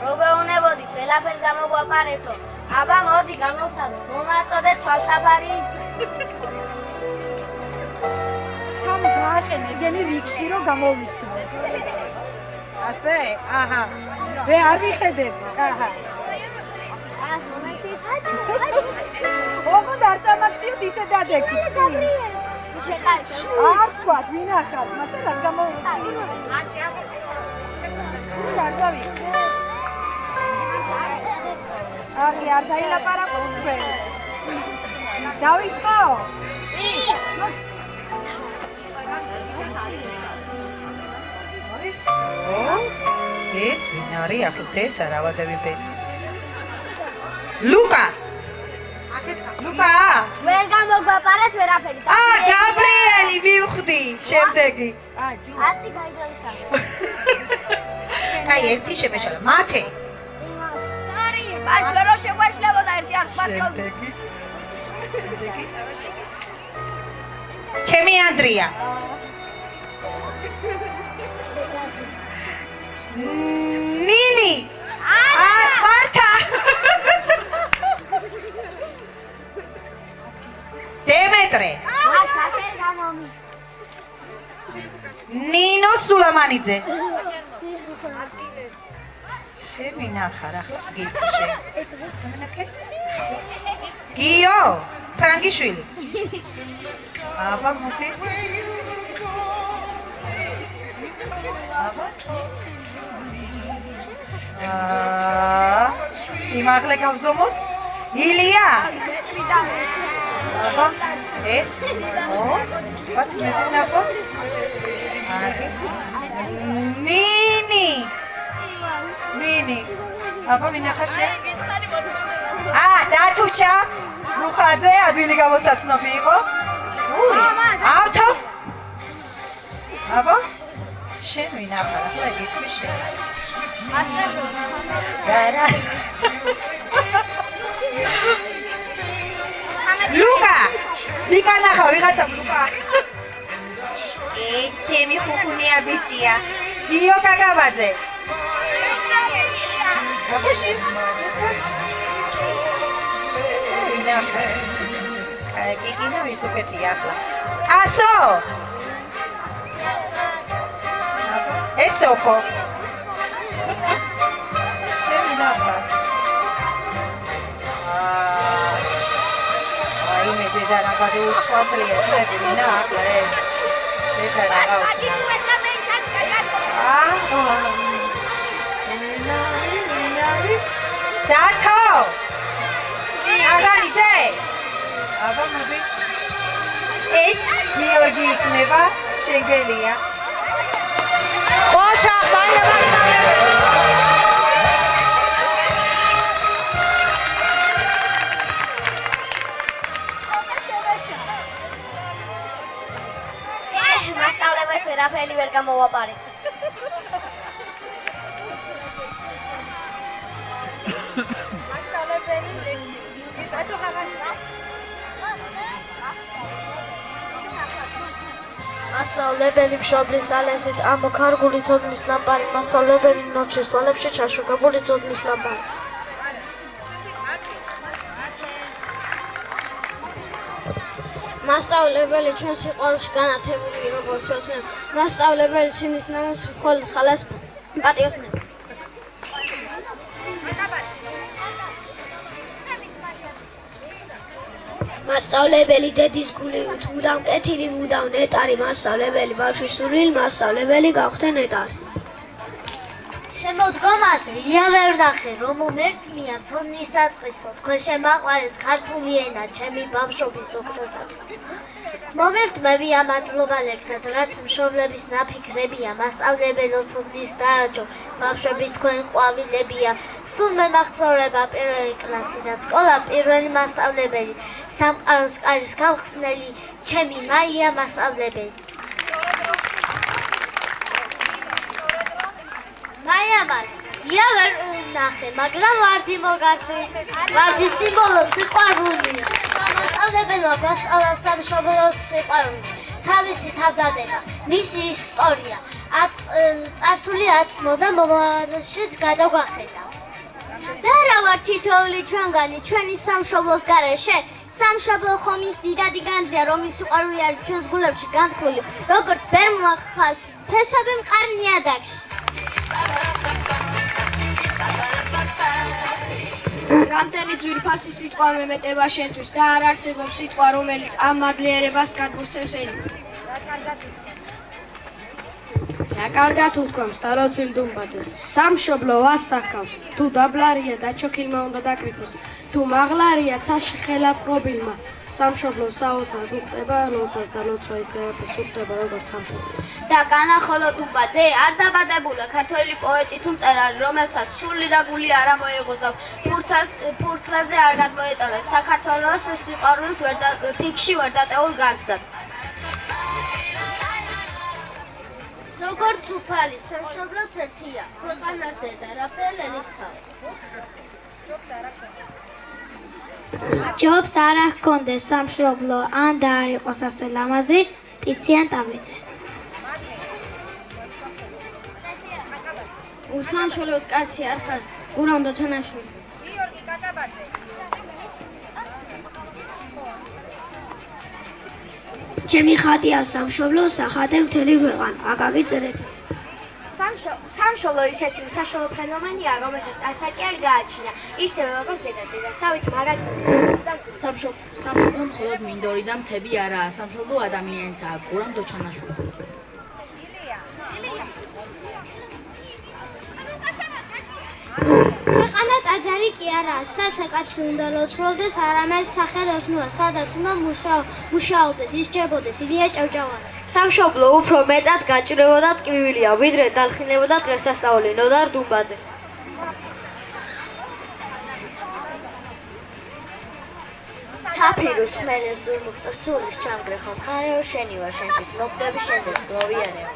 Speaker 4: როგორ უნებოდით ყველაფერს გამოგვაპარეთო. აბა მოდი გამოვცადოთ, მომაწოდეთ თვალსაფარი.
Speaker 3: ხომ გააკენე გენი რიქში რომ გამოვიცნე. ასე? აჰა. მე არ მიხედები. აჰა.
Speaker 4: ას მომეცით აჭი.
Speaker 3: ოღონდ არ წამაქციოთ ისე დადეკით.
Speaker 4: შეყარეთ.
Speaker 3: არ თქვათ, მინახავ, მასე რა გამოვიცნე.
Speaker 4: ასე.
Speaker 3: არ დავიქ. აი, არ დაილაპარაკოთ თქვენ. დავიწყო?
Speaker 8: ეს ვინ არის? ახლა დარავადები. ლუკა! ლუკა!
Speaker 4: ვერ გამოგვაპარეთ ვერაფერი.
Speaker 8: გაბრიელი მივხვდი, შემდეგი.
Speaker 4: აცი გაიძოისავე.
Speaker 8: კაი, ერთი შემეშალა. მათე.
Speaker 4: სორი, ბაჭო რო შეგვეშლებოდა ერთი არ პატიო.
Speaker 8: შემდეგი. ჩემი ანდრია. ნინი. მართა. დემეტრე.
Speaker 4: ასაკე გამომი.
Speaker 8: ნინო სულამანიძე. შემინახარ ახლა გიტყვი. გიო, ფრანგიშვილი. აბა მოდი. აბა. სიმაღლე გავზომოთ. ილია. აბა, ეს. ბათ მე ვნახოთ. ნინი. ნინი. აბა მინახარ შე. დათუჩა. მუხაძე ადვილი გამოსაცნობი იყო. ავთო. აბა შემინახარ ახლა გიტყვი შე. გარა. ლუკა. ლიკა ნახა ვიღაცა ლუკა. ეს ჩემი ხუხუნია ბიჭია. გიო კაკაბაძე. აბაში. ვინახე. კაი გიგინა ვისუკეთია ახლა. ასო. ესოკო. შემინახა. აი მე დედა რა გადაუწყვალია ხებინა ახლა ეს. დედა რა გავხდა. დათო. აგანიძე. აბა მოდი. ეს გიორგი იქნება შეგელია. ოჩა მაია
Speaker 4: მასწავლებელს ვერაფერი ვერ გამოვაპარეთ.
Speaker 3: მასწავლებელი
Speaker 12: მასწავლებელი მშობლის ალესით ამოქარგული ცოდნის ლამპარი, მასწავლებელი ნოჩის თვალებში ჩაშუქებული ცოდნის ლამპარი. მასწავლებელი ჩვენ სიყვარულში განათებული როგორც ოცნება, მასწავლებელი სინის ნამოს მხოლოდ ხალას პატიოსნება.
Speaker 13: მასწავლებელი დედის გულივით მუდამ კეთილი მუდამ ნეტარი მასწავლებელი ბავშვის სურვილი მასწავლებელი გავხდე ნეტარი
Speaker 6: შემოდგომაზე ია ვერ ნახე რომ მომერთმია ცოდნის საწყისო თქვენ შემაყვარეთ ქართული ენა ჩემი ბავშვობის ოქროსაც მომერთმევია მადლობა ლექსად რაც მშობლების ნაფიქრებია მასწავლებელო ცოდნის დააჯო ბავშვები თქვენ ყვავილებია სულ მემახსოვრება პირველი კლასი და სკოლა პირველი მასწავლებელი სამყაროს კარის გამხსნელი ჩემი მაია მასწავლებელი მაიამას ია ვერ ნახე მაგრამ ვარდი მოგართვის ვარდი სიმბოლო სიყვარულია მასწავლებელმა მასწავლა სამშობლოს სიყვარული თავისი თავდადება მისი ისტორია წარსული ატმოდა მომავალშიც გადაგვახედა და რა ვარ თითოეული ჩვენგანი ჩვენი სამშობლოს გარეშე სამშობლო ხომ ის დიდადი განძია რომ ის სიყვარული არის ჩვენს გულებში განთქმული როგორც ბერმა ხას ფესვები მყარ ნიადაგში
Speaker 2: რამდენი ძვირფასი სიტყვა მემეტება შენთვის და არ არსებობს სიტყვა რომელიც ამ მადლიერებას გადმოსცემს ენით რა კარგად უთქვამს დაროცილ დუმბაძეს სამშობლო ასახავს თუ დაბლარია და ჩოქილმა უნდა დაკრიფოს თუ მაღლარია ცაში ხელაპყრობილმა სამშობლო საოცრად უხდება ლოცვას და ლოცვა ისევე სურდება როგორც სამშობლო
Speaker 1: და განახოლო დუმბაძე არ დაბადებულა ქართველი პოეტი თუ მწერალი რომელსაც სული და გული არ მოიღოს და ფურცლებზე არ გადმოეტანოს საქართველოს სიყვარულით ფიქში ვერ დატეულ განცდად
Speaker 6: როგორც უფალი სამშობლოც ერთია ქვეყანაზე და რაფელენის თავი ჯობს არ ჰქონდეს სამშობლო ან და არ იყოს ასე ლამაზი ტიციან ტაბლიძე
Speaker 12: უსამშობლოდ კაცი არ ხარ გურა უნდა ჩვენაშვილი
Speaker 3: გიორგი კაკაბაძე
Speaker 13: ჩემი ხატია სამშობლო სახატე მთელი ქვეყანა აკაკი წერეთი
Speaker 12: სამშობლო ისეთი უსაშობლო ფენომენია რომელსაც ასაკი არ გააჩნია ისევე როგორც დედასავით მაგალითად
Speaker 5: სამშობლო მხოლოდ მინდორი და მთები არაა სამშობლო ადამიანიცაა გურამ დოჩანაშვილი
Speaker 6: ქვეყანა ტაძარი კი არაა სასაკაცი უნდა ლოცულობდეს არამედ სახელოსნოა სადაც უნდა მუშაობდეს ისჯებოდეს ილია ჭავჭავაძე
Speaker 12: სამშობლო უფრო მეტად გაჭირებოდა ტკივილია ვიდრე დალხინებოდა დღესასწაული ნოდარ დუმბაძე
Speaker 6: თაფირუს მელეს ზურმუხტა სულის ჩამგრეხო მხარეო შენი ვარ შენთვის მოკვდები შენზე გლოვიანეო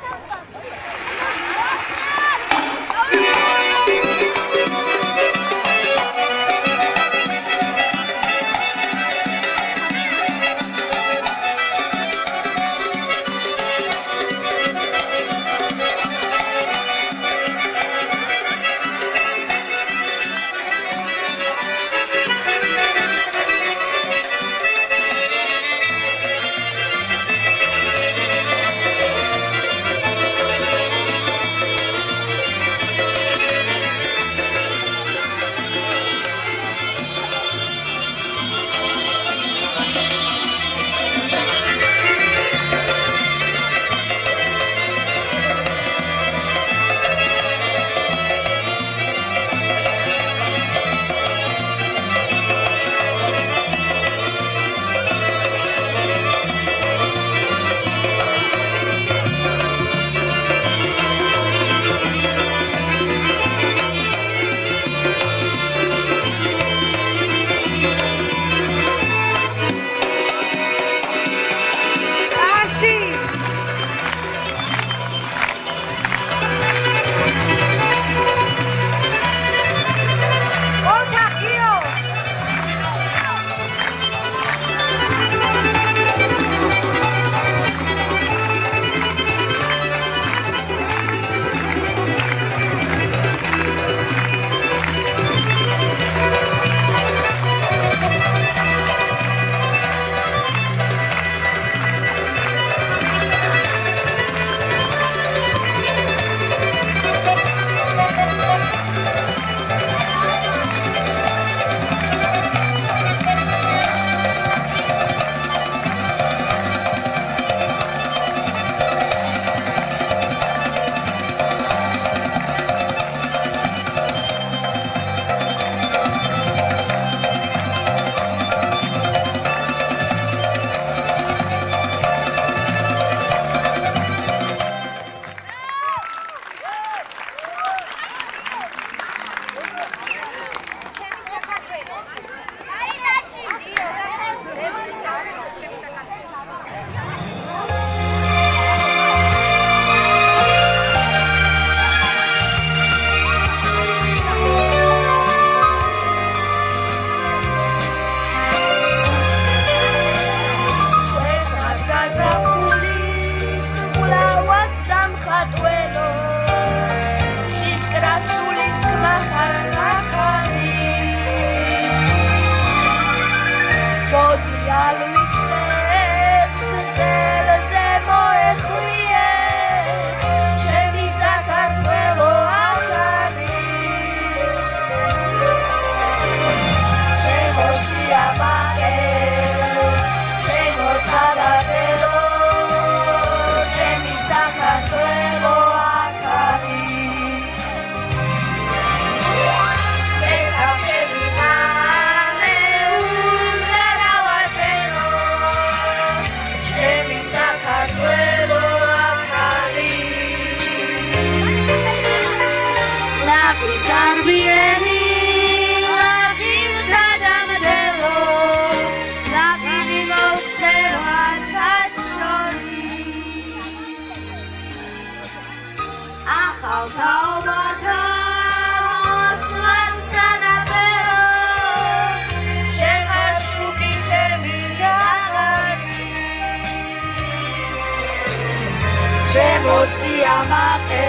Speaker 2: ჩემო სიამაყე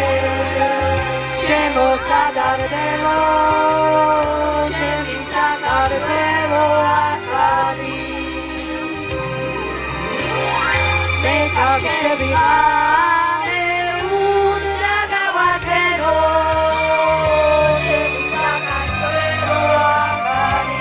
Speaker 2: ჩემო სადარდელო ჩემი საქართველო აკარი მე წავჭები მანე უნდა გავაკეთო ჩემი საქართველო აკარი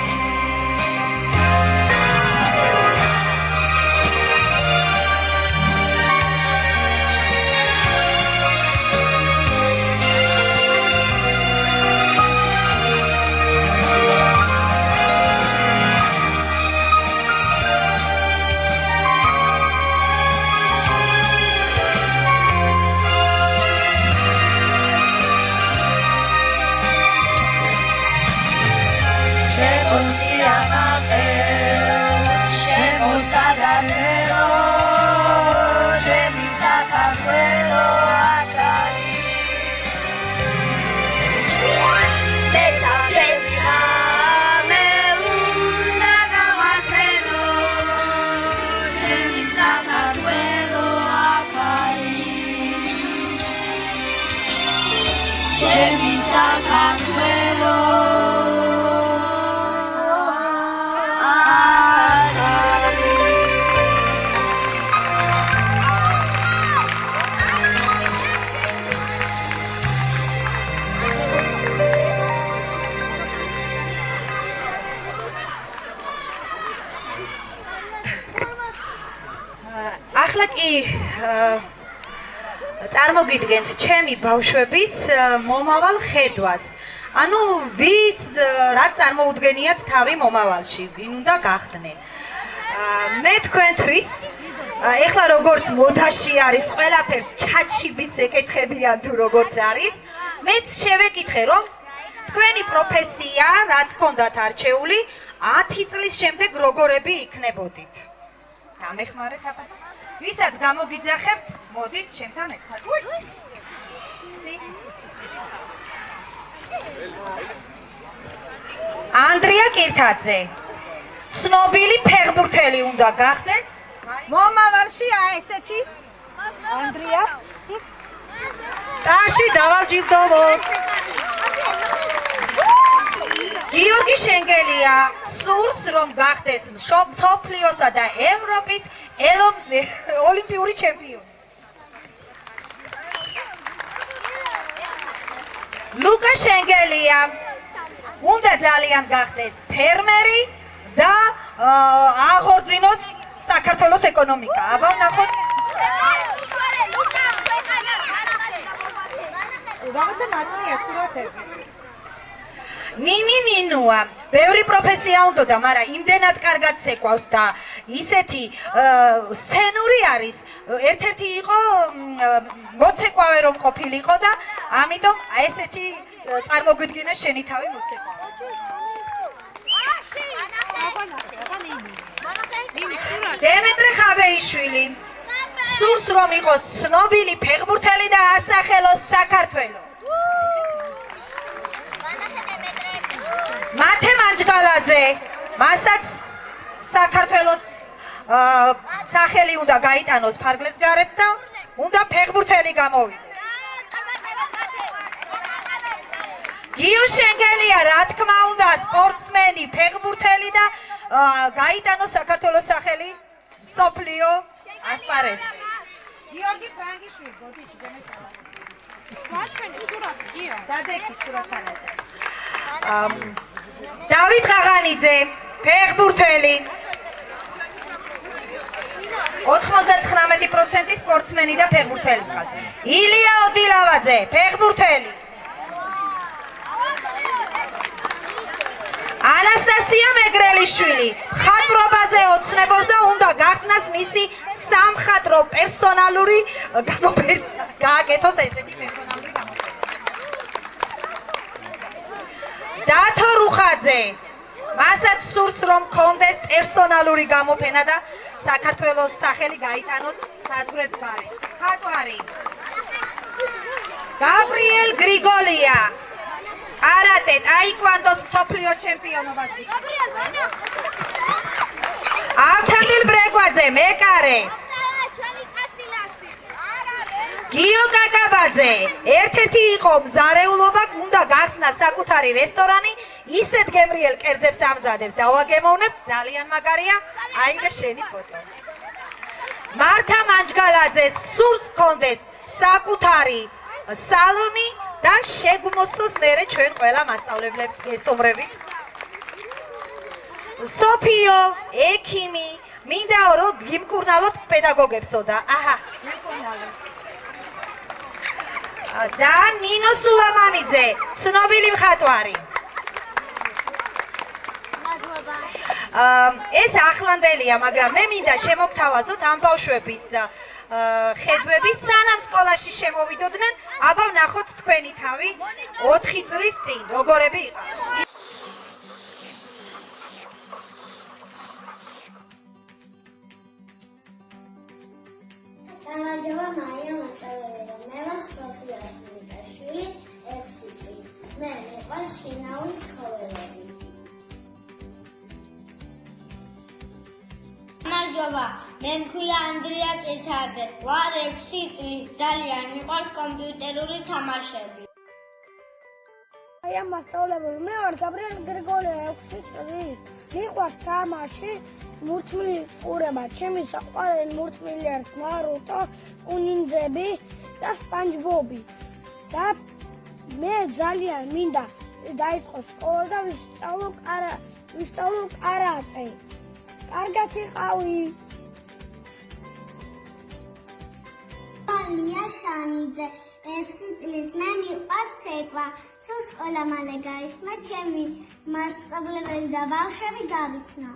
Speaker 8: ახლა კი წარმოგიდგენთ ჩემი ბავშვების მომავალ ხედვას. ანუ ვის რა წარმოუდგენიათ თავი მომავალში, ვინ უნდა გახდნენ. მე თქვენთვის ეხლა როგორც მოდაში არის, ყველაფერს ჩაჩიბიც ეკითხებიან თუ როგორც არის, მეც შევეკითხე რომ თქვენი პროფესია, რაც გქონდათ არჩეული, 10 წლის შემდეგ როგორები იქნებოდით. გამეხმარეთ აბა. ვისაც გამოგიძახებთ, მოდით ჩემთან ერთად. ანდრია კირთაძე. ცნობილი ფეხბურთელი უნდა გახდეს.
Speaker 3: მომავალში ესეთი ანდრია
Speaker 8: ტაში დავალჯილდოვოთ. გიორგი შენგელია სურს რომ გახდეს მსოფლიოსა და ევროპის ოლიმპიური ჩემპიონი. ლუკა შენგელია უნდა ძალიან გახდეს ფერმერი და აღორძინოს საქართველოს ეკონომიკა. აბა ნახოთ.
Speaker 3: რაღაცა მარტია სურათები.
Speaker 8: ნინი ნინუა, ბევრი პროფესია უნდა და, მაგრამ იმდენად კარგად ცეკვავს და ისეთი სცენური არის. ერთ-ერთი იყო მოცეკვავე რომ ყოფილიყო და ამიტომ ესეთი წარმოგვიდგინე შენი თავი მოცეკვავე. დემეტრე ხაბეიშვილი სურს რომ იყოს ცნობილი ფეხბურთელი და ასახელოს საქართველო. მათე მანჯგალაძე, მასაც საქართველოს სახელი უნდა გაიტანოს ფარგლებს გარეთ და უნდა ფეხბურთელი გამოვიდეს. გიო შენგელია, რა თქმა უნდა, სპორტსმენი, ფეხბურთელი და გაიტანოს საქართველოს სახელი მსოფლიო ასპარეზზე.
Speaker 3: გიორგი ფრანგიშვილი, გოდიჩი გენეჩალა. მაჩვენი სურათია.
Speaker 8: დადეკი სურათთან ერთად. დავით ღაღანიძე, ფეხბურთელი. 99% სპორტსმენი და ფეხბურთელი მყავს. ილია ოდილავაძე, ფეხბურთელი. ანასტასია მეგრელიშვილი, მხატვრობაზე ოცნებობს და უნდა გახსნას მისი სამხატვრო პერსონალური გააკეთოს ესეთი პერსონალური გამოფენა. დათო რუხაძე, მასაც სურს რომ კონდეს პერსონალური გამოფენა და საქართველოს სახელი გაიტანოს საზღვრებს გარეთ. ხატვარი გაბრიელ გრიგოლია, კარატე, ტაიკვანდოს მსოფლიო ჩემპიონობას. ავთანდილ ბრეგვაძე, მეკარე. გიო კაკაბაძე, ერთ-ერთი იყო მზარეულობა, უნდა გახსნა საკუთარი რესტორანი, ისეთ გემრიელ კერძებს ამზადებს და ვაგემოვნებ, ძალიან მაგარია, აიღე შენი ფოტო. მართა მანჯგალაძეს სურს კონდეს საკუთარი სალონი და შეგვმოსოს მერე ჩვენ ყველა მასწავლებლებს გესტუმრებით. სოფიო, ექიმი, მინდაო რომ გიმკურნალოთ პედაგოგებსო და აჰა, გიმკურნალოთ. და ნინო სულამანიძე, ცნობილი მხატვარი. ეს ახლანდელია, მაგრამ მე მინდა შემოგთავაზოთ ამ ბავშვების ხედვები, სანამ სკოლაში შემოვიდოდნენ, აბა ვნახოთ თქვენი თავი 4 წლის წინ, როგორები იყო.
Speaker 6: გამარჯობა მაია მასწავლებელი, მე ვარ სოფია ასმიტაშვილი, 6 წლის. მე მიყვარს შინაური ცხოველები. გამარჯობა, მე მქვია ანდრია კეცაძე, ვარ 6 წლის, ძალიან მიყვარს კომპიუტერული თამაშები.
Speaker 13: მაია მასწავლებელი, მე ვარ გაბრიელ გრიგოლია, 6 წლის. მიყვარს თამაში მურთმილი ყურება, ჩემი საყვარელი მურთმილი არის ნარუტო, უნინძები და სპანჯბობი. და მე ძალიან მინდა დაიწყო სკოლა და ვისწავლო კარატე. კარგად იყავი.
Speaker 6: ლია შანიძე, 6 წლის, მე მიყვარს ცეკვა. სულ სკოლა მალე გაიხსნა, ჩემი მასწავლებელი და ბავშვები გავიცნო.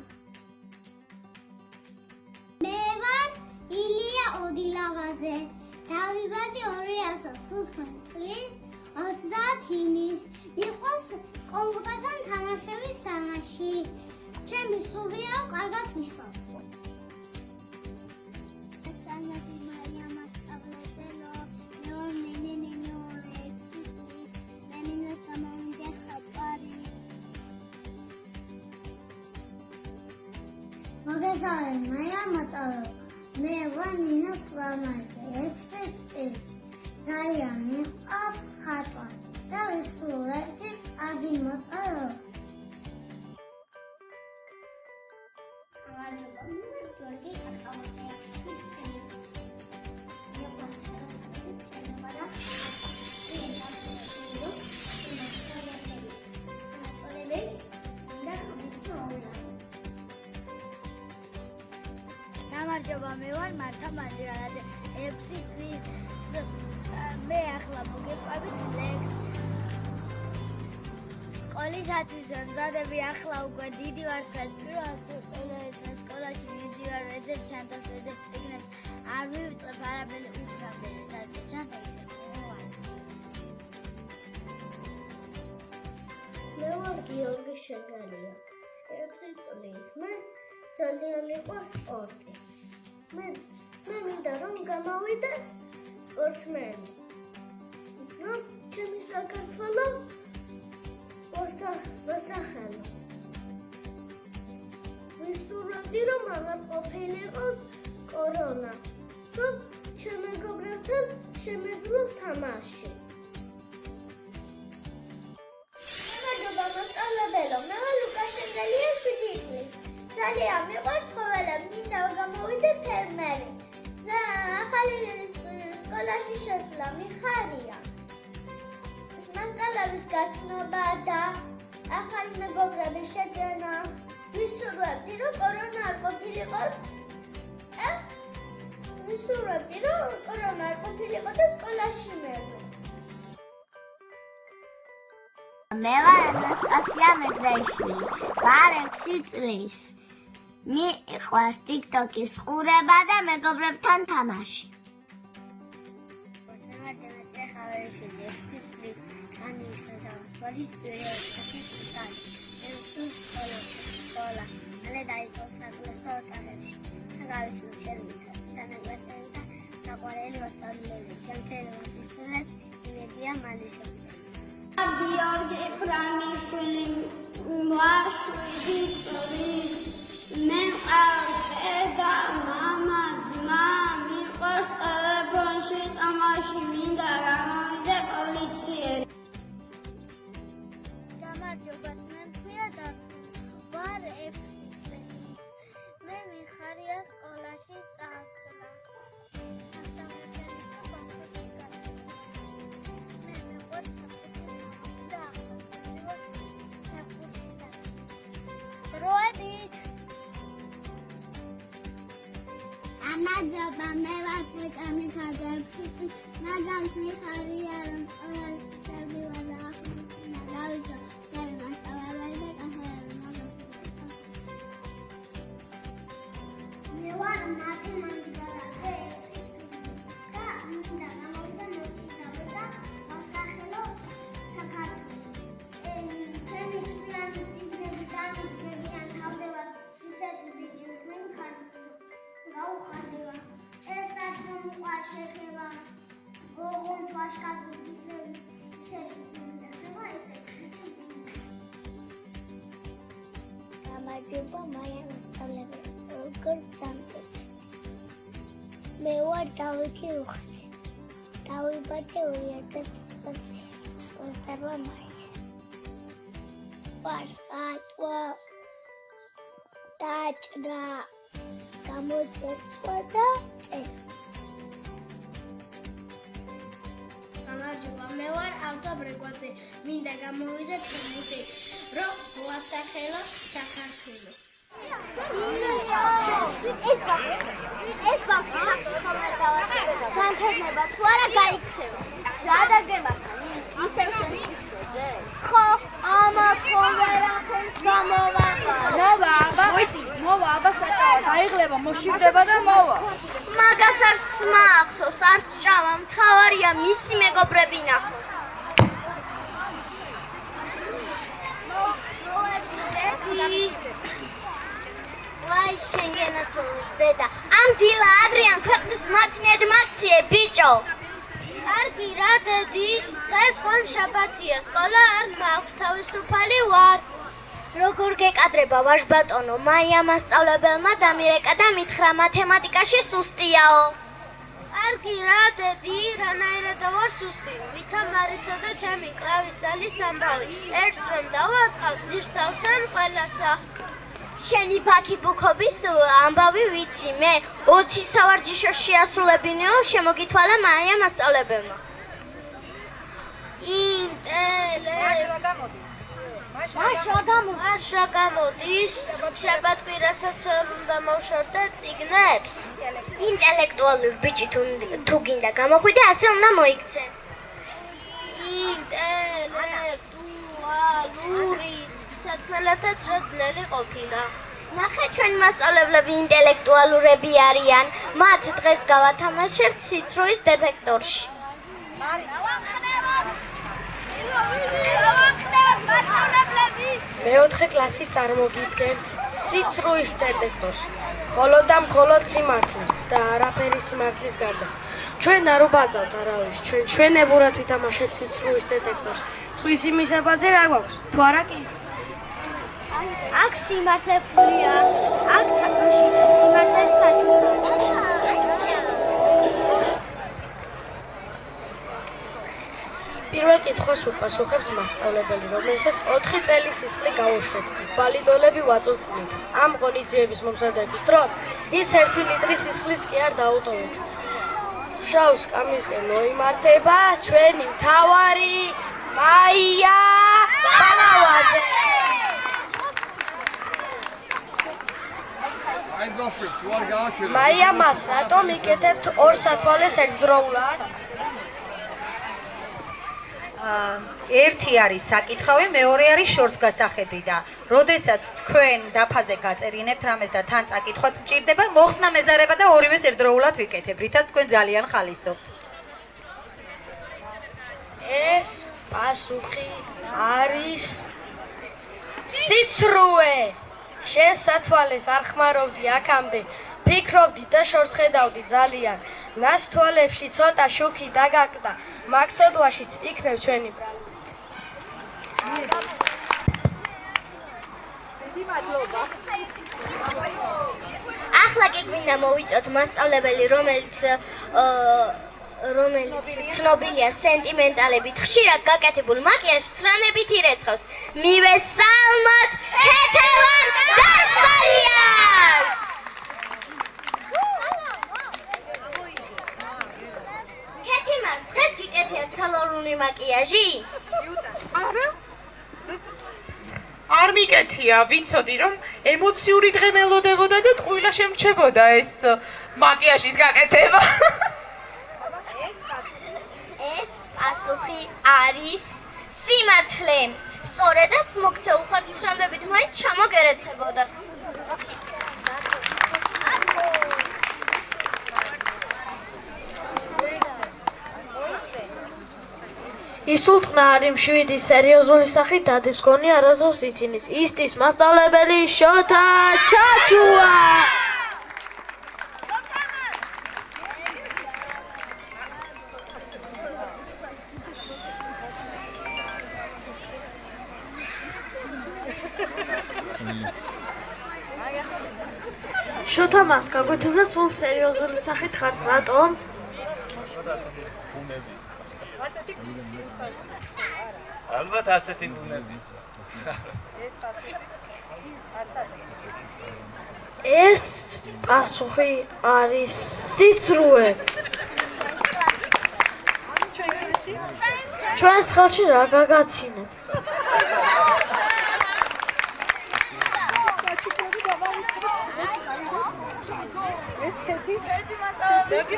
Speaker 6: მე ვარ ილია ოდილავაძე. დავიბადე 2015 წლის 30 ივნის. მიყვარს კომპიუტერთან თამაშების თამაში. ჩემი სულია კარგად ვისწავლო. მოგესალმებით, მაია მასწავლებელი. მე ვარ ნინო სულამანიძე, 6 წლის. ძალიან მიყვარს ხატვა და ვისურვებდი კარგი მოწვევა. გამარჯობა, მე ვარ გიორგი კაკაბაძე, 6 წლის. მიყვარს ხელოსნობა და
Speaker 13: გამარჯობა, მე ვარ მართა მანჯგალაძე, 6 წლის. მე ახლა მოგეწვევით ლექს. სკოლისათვის ვემზადები ახლა უკვე დიდი ვარ დღეს. პირველად სკოლაში მივიდივარ, ვეძებ ჩანთას, ვეძებ წიგნებს. არ მივიწყებ არაფერი უკრამდე, სადაც ჩანთა ისე მოვალ. მე ვარ გიორგი შეგალია, 6 წლის. მე ძალიან მიყვარს სპორტი. მე მინდა რომ გამოვიდე სპორტსმენი. ჩემი საქართველო მოსახელო. ვისურვებდი რომ აღარ ყოფილიყოს კორონა. რომ ჩემ მეგობრებთან შემეძლოს თამაში. გამარჯობა მასწავლებელო, მე ვარ ლუკას შეგალია, 7 წლის. ძალიან მიყვარს ცხოველები, მინდა გამოვიდე ფერმერი. და ახალი სკოლაში შესვლა მიხარია. მასწავლების გაცნობა და ახალი მეგობრების შეძენა. ვისურვებდი რომ კორონა არ ყოფილიყო და სკოლაში მერვე.
Speaker 6: მე ვარ ანასტასია მეძრაიშვილი, ვარ 6 წლის. მიყვარს TikTok-ის ყურება და მეგობრებთან თამაში. გიორგი ფრანგიშვილი, ვარ 7 წლის. მე მყავს დედა, მამა, ძმა, მიყვარს ტელეფონში თამაში.
Speaker 13: გამარჯობა ძმებია და ვარ 6 წელი. მე მიხარია სკოლაში წასვლა.
Speaker 14: ამაძობა მე ვარ წამი ხაზებში მაგალს მიხარია რომ ყველას შევივა და დავიცო ჩემი მასწავლებელი და კახეები მე ვარ მათემატიკის და მინდა გამოვიდა მოჭიდავე და მასახელო საქართველოს ჩემი წვიანი წიგნები დამიგებიან თავდებად სისხლი ჯიუტმენ ქართულში გაუხარდება ესაც რომ უყარ შეხება გოგონ ვაშკაცი შეიძლება ესე გამარჯობა მაია მასწავლებელი როგორ ვცამთებ მე ვარ დავითი რუხაძე დავიბადე 2020 წელს 28 მაისს ვარსკატვა დაჭრა გამოცეცვა და წერა.
Speaker 13: გამარჯობა, მე ვარ ავტობრეგვაძე. მინდა გამოვიდე წმუდი, რომ ვასახელო საქართველოს.
Speaker 6: ეს ბავშვი სახში ხომ არ დავაწყდება. განთებნება თუ არა გაიქცევა. რა დაგემართა? ისევ შენ იცოდე? ხო, ამა ხომ ვერაფერს გამოვაყარ.
Speaker 2: მოვა აბა, მოვა აბა საკავად, აიღლება, მოშივდება და მოვა.
Speaker 6: მაგას არც მახსოვს, არ ჭამა, მთავარია მისი მეგობრები ნახოს. ვაი, შენგენაცოლის დედა. ამ დილა ადრიან ქვეყნის მაცნიედ მაქციე, ბიჭო.
Speaker 13: კარგი რა დედი, დღეს ხომ შაბათია, სკოლა არ მაქვს, თავისუფალი ვარ.
Speaker 6: როგორ გეკადრება ვაჟბატონო, მაია მასწავლებელმა დამირეკა და მითხრა მათემატიკაში სუსტიაო.
Speaker 13: კარგი რა დედი, რანაირად ვარ სუსტი, ვითამ არ იცოდა ჩემი კლავის ძალის ამბავი. ერთს რომ დავარტყავ, ძირს დავცემ ყველასა.
Speaker 6: შენი ბაქიბუქობის ამბავი ვიცი მე, 20 სავარჯიშო შეასრულებინეო, შემოგითვალა მაია მასწავლებელმა.
Speaker 13: მაშ რა გამოდის? შაბათ-კვირასაც უნდა მოვშორდე წიგნებს?
Speaker 6: ინტელექტუალური ბიჭი თუ გინდა გამოხვიდე, ასე უნდა მოიქცე.
Speaker 13: ინტელექტუალური სათქმელათაც რა ძნელი ყოფილა.
Speaker 6: ნახე ჩვენ მასწავლებლები ინტელექტუალურები არიან. მათ დღეს გავათამაშებთ სიცრუის დეფექტორში.
Speaker 2: მეოთხე კლასი წარმოგიდგენთ სიცრუის დეტექტორს. მხოლოდ და მხოლოდ სიმართლე და არაფერი სიმართლის გარდა. ჩვენ არ ვბაძავთ არავის, ჩვენ ჩვენებურად ვითამაშებთ სიცრუის დეტექტორს. სხვის იმისებაზე რა გვაქვს? თუ არა კი
Speaker 6: აქ სიმართლე ფული აქვს, აქ თამაში და სიმართლე საჭუროა.
Speaker 2: პირველ კითხვას უპასუხებს მასწავლებელი, რომელსაც 4 წელი სისხლი გაუშვეთ. ვალიდოლები ვაწუწვნით. ამ ღონისძიების მომზადების დროს ის 1 ლიტრი სისხლიც კი არ დაუტოვეთ. შავ სკამისკენ მოიმართება ჩვენი მთავარი მაია ბალავაძე. მაია მას რატომ იკეთებთ 2 სათვალეს ერთდროულად?
Speaker 8: ერთი არის საკითხავი, მეორე არის შორს გასახედი და როდესაც თქვენ დაფაზე გაწერინებთ რამეს და თან წაკითხვაც მჭირდება, მოხსნა მეზარება და ორივეს ერთდროულად ვიკეთებ, რითაც თქვენ ძალიან ხალისობთ.
Speaker 2: ეს პასუხი არის სიცრუე. შენ სათვალეს არ ხმარობდი აქამდე, ფიქრობდი და შორს ხედავდი ძალიან. ნას თვალებში ცოტა შუქი დაგაკდა, მაქსოდვაშიც იქნებ ჩვენი ბრალი.
Speaker 6: ახლა კი გვინდა მოვიწოთ მასწავლებელი, რომელიც რომელიც ცნობილია სენტიმენტალებით, ხშირად გაკეთებულ მაკიაჟს სრანებით ირეცხავს. მივესალმოთ ქეთევან დასალიას! ქეთიმას, დღეს გიკეთიათ სალონური მაკიაჟი?
Speaker 9: არა? არ მიკეთია, ვიცოდი რომ ემოციური დღე მელოდებოდა და ტყუილა შემრჩებოდა ეს მაკიაჟის გაკეთება.
Speaker 6: ეს პასუხი არის სიმართლე. სწორედაც მოქცეულ ხართ სრამებით მაინც ჩამოგერეცხებოდა.
Speaker 12: ისულწყნარი მშვიდი სერიოზული სახით დადის გონი არასდროს იცინის. ისტის მასწავლებელი შოთა ჩაჩუა. შოთა მას გაგვეთედა სულ სერიოზული სახით ხართ, რატომ?
Speaker 15: ალბათ ასეთი ბუნების.
Speaker 12: ეს პასუხი არის სიცრუე. ჩვენს ხელში რა გაგაცინებთ?
Speaker 3: ეს ქეთი მასწავლებელი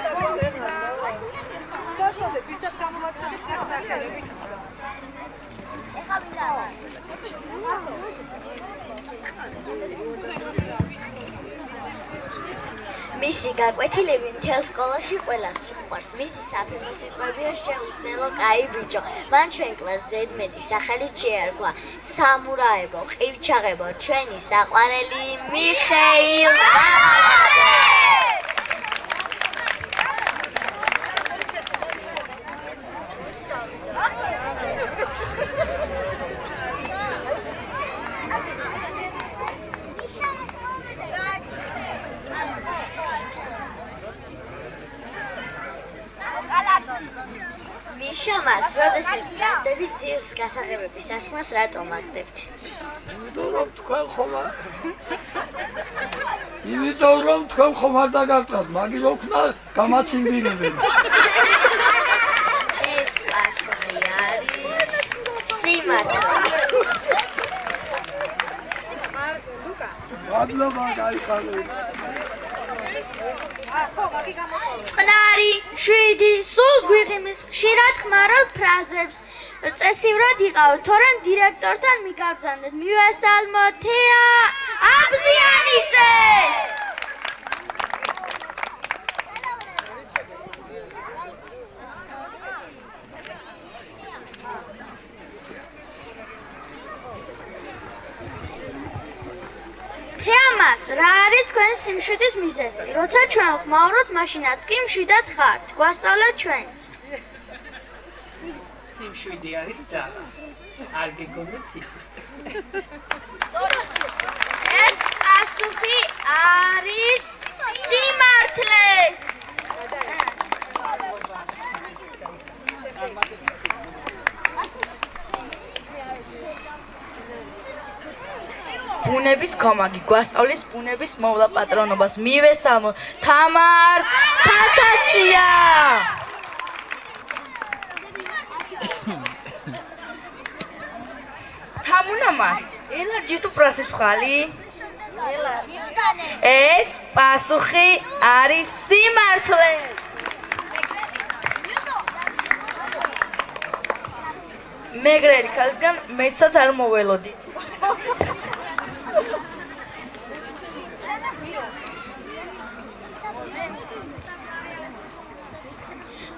Speaker 3: გასწავლე ვისაც გამოვაცხადი სიახლეებით.
Speaker 6: მისი გაკვეთილები მთელ სკოლაში ყველას უყვარს. მისი საფერმო სიტყვებია შეუცდელო კაი ბიჭო. მან ჩვენ კლასს ზედმეტი სახელით შეარქვა. სამურაებო, ყივჩაღებო, ჩვენი საყვარელი მიხეილ ბაბაძე. მიშამას, როდესაც გასდებით ძირს გასაღებების ასხმას რატომ აკდებთ?
Speaker 16: იმიტომ რომ თქვენ ხომ არ დაგაკრათ, მაგის ოქნა გამაცინბირებენ.
Speaker 6: ეს პასუხი არის სიმართლე.
Speaker 16: მადლობა, გაიხარეთ.
Speaker 1: წყნარი, შვიდი, სულ გვიღიმის ხშირად ხმარობ ფრაზებს. წესივრად იყავ, თორემ დირექტორთან მიგაბრძანდეთ. მივესალმოთ თეა აბზიანიძე. თეამას, რა არის თქვენ სიმშვიდის მიზეზი? როცა ჩვენ ხმაურობთ, მაშინაც კი მშვიდად ხართ. გვასწავლეთ ჩვენც.
Speaker 17: სიმშვიდი არის ძალა. არ გეგონოთ სისუსტე.
Speaker 1: ეს პასუხი არის სიმართლე.
Speaker 5: ბუნების კომაგი გვასწავლის ბუნების მოვლა პატრონობას. მივესალმო თამარ ფაცაცია. თამუნამას ელარჯი თუ პრასის ხალი? ეს პასუხი არის სიმართლე. მეგრელი ქალისგან მეცაც არ მოველოდით.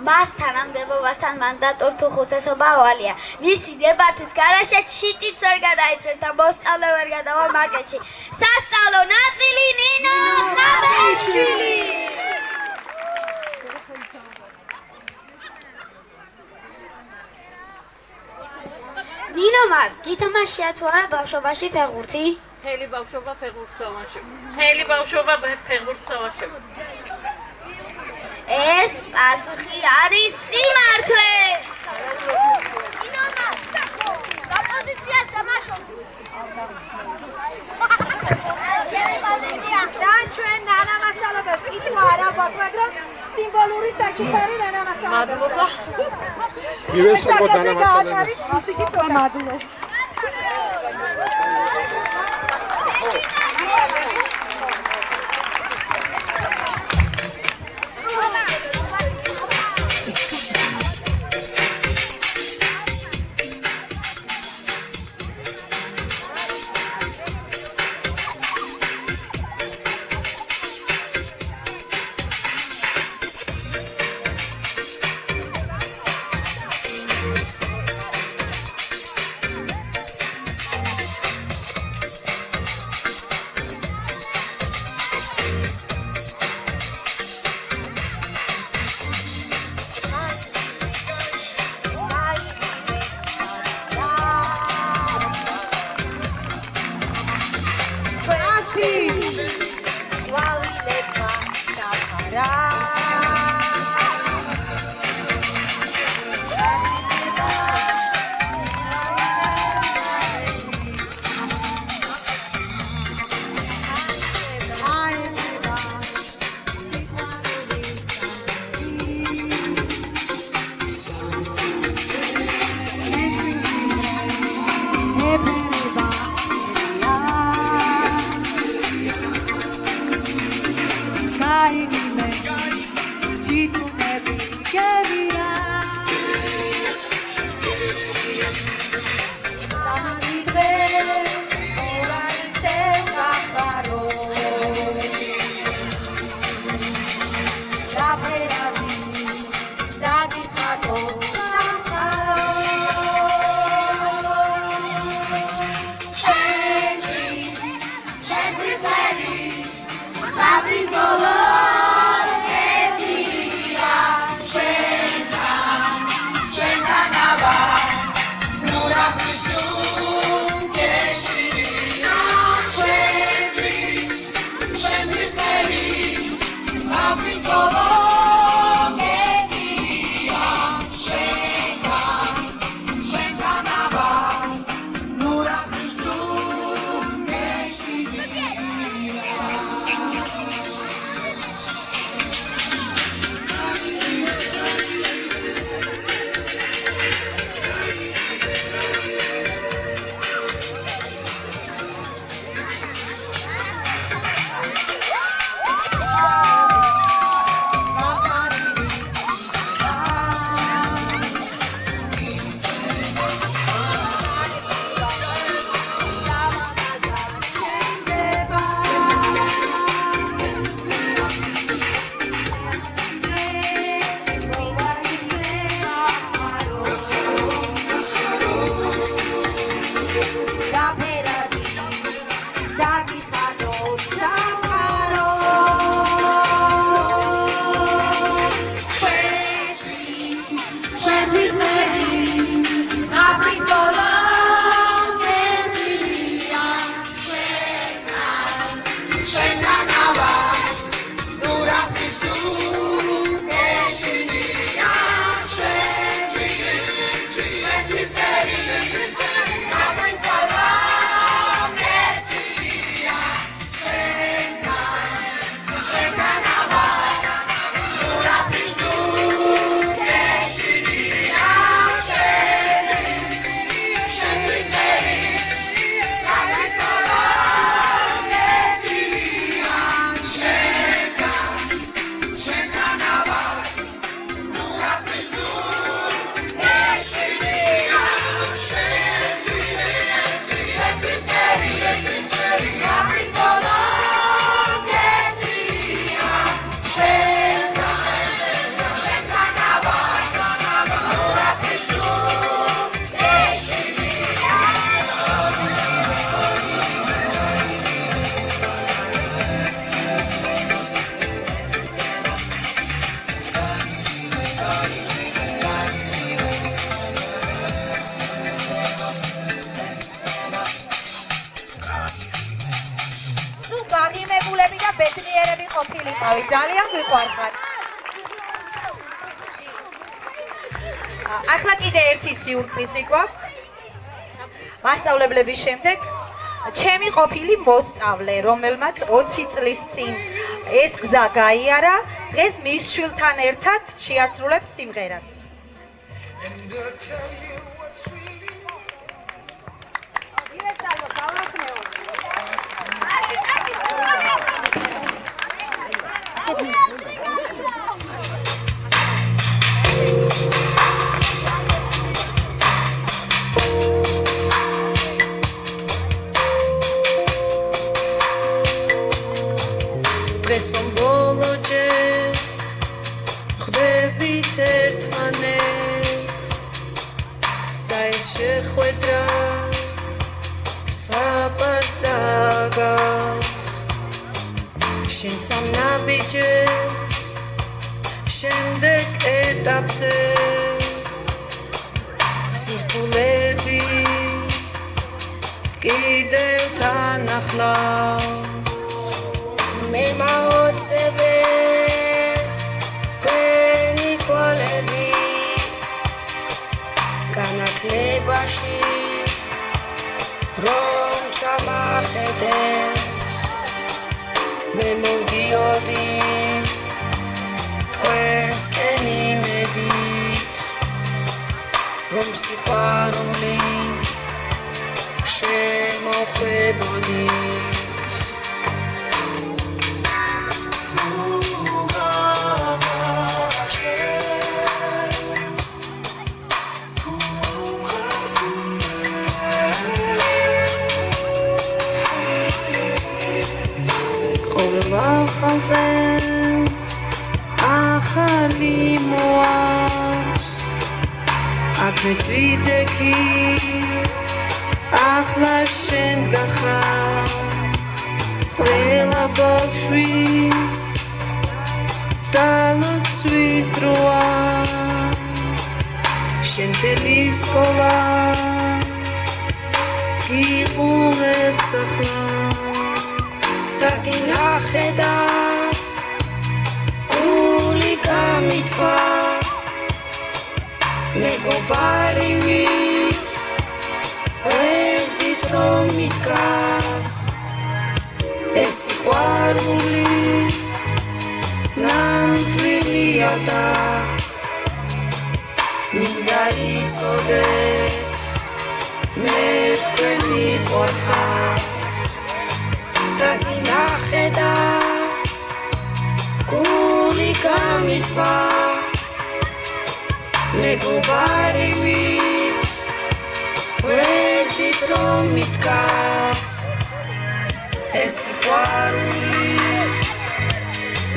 Speaker 1: მასთან ამდებობასთან მანდატურ თუ ხუცესობა ავალია. მისი დებათის გარაშე ჩიტიც ვერ გადაიფრეს და მოსწავლე ვერ გადავა მარკეტში. სასწავლო ნაწილი ნინო ხაბეშვილი. ნინო მას გითამაშია თუ არა ბავშვობაში ფეხბურთი?
Speaker 17: მთელი ბავშვობა ფეხბურთს ავაშებ. მთელი ბავშვობა ფეხბურთს ავაშებ.
Speaker 1: ეს პასუხი არის სიმართლე.
Speaker 4: პოზიციას დამაშოთ.
Speaker 3: და ჩვენ ნანამასალობებს კითხვა არა გვაქვს, მაგრამ სიმბოლური საჩუქარი ნანამასალობებს. მადლობა.
Speaker 18: მივესალმოთ ნანამასალებს.
Speaker 3: ასე კითხვა მადლობა.
Speaker 8: გაგიმებულები და ბედნიერები ყოფილიყავით. ძალიან გვიყვარხარ. ახლა კიდე ერთი სიურპრიზი გვაქვს. მასწავლებლების შემდეგ ჩემი ყოფილი მოსწავლე, რომელმაც 20 წლის წინ ეს გზა გაიარა, დღეს მის შვილთან ერთად შეასრულებს სიმღერას.
Speaker 11: დღეს რომ ბოლოჯერ ხვდებით ერთმანეთს და ეს შეხვედრაც საფარს წაგავს შენ სამნაბიჯებს შემდეგ ეტაპზე სირთულები კიდევ თან ახლავს მე მაოცებე ქვენი თვალები განათლებაში რომ ჩამახედეს მე მოვდიოდი თქვენსკენ იმედით რომ სიყვარული შემოხვდებოდი ახალწელს ახალი მოაქვს აქ მეც ვიდექი ახლა შენ გახარ ყველა ბავშვის დალოცვის დროა შენ მთელი სკოლა გიყურებს ახლა დაგინახედა გული გამიწვა მეგობარივით ერთით რომ მიდგას ეს სიყვარული ნამდვილია და მინდა იცოდეთ მე თქვენ მიყვარხართ დაგინახედა გული გამიწვა მეგობარივით ერთით რომ მიდგას ეს სიყვარული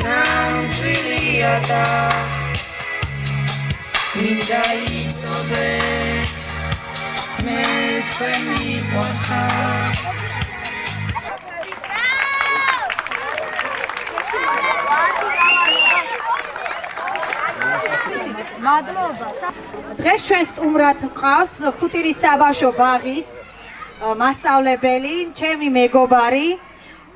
Speaker 11: ნამდვილია და მინდა იცოდეთ მე თქვენ მიყვარხართ
Speaker 7: დღეს ჩვენ სტუმრად ყავს ქუთირის საბავშვო ბაღის მასწავლებელი, ჩემი მეგობარი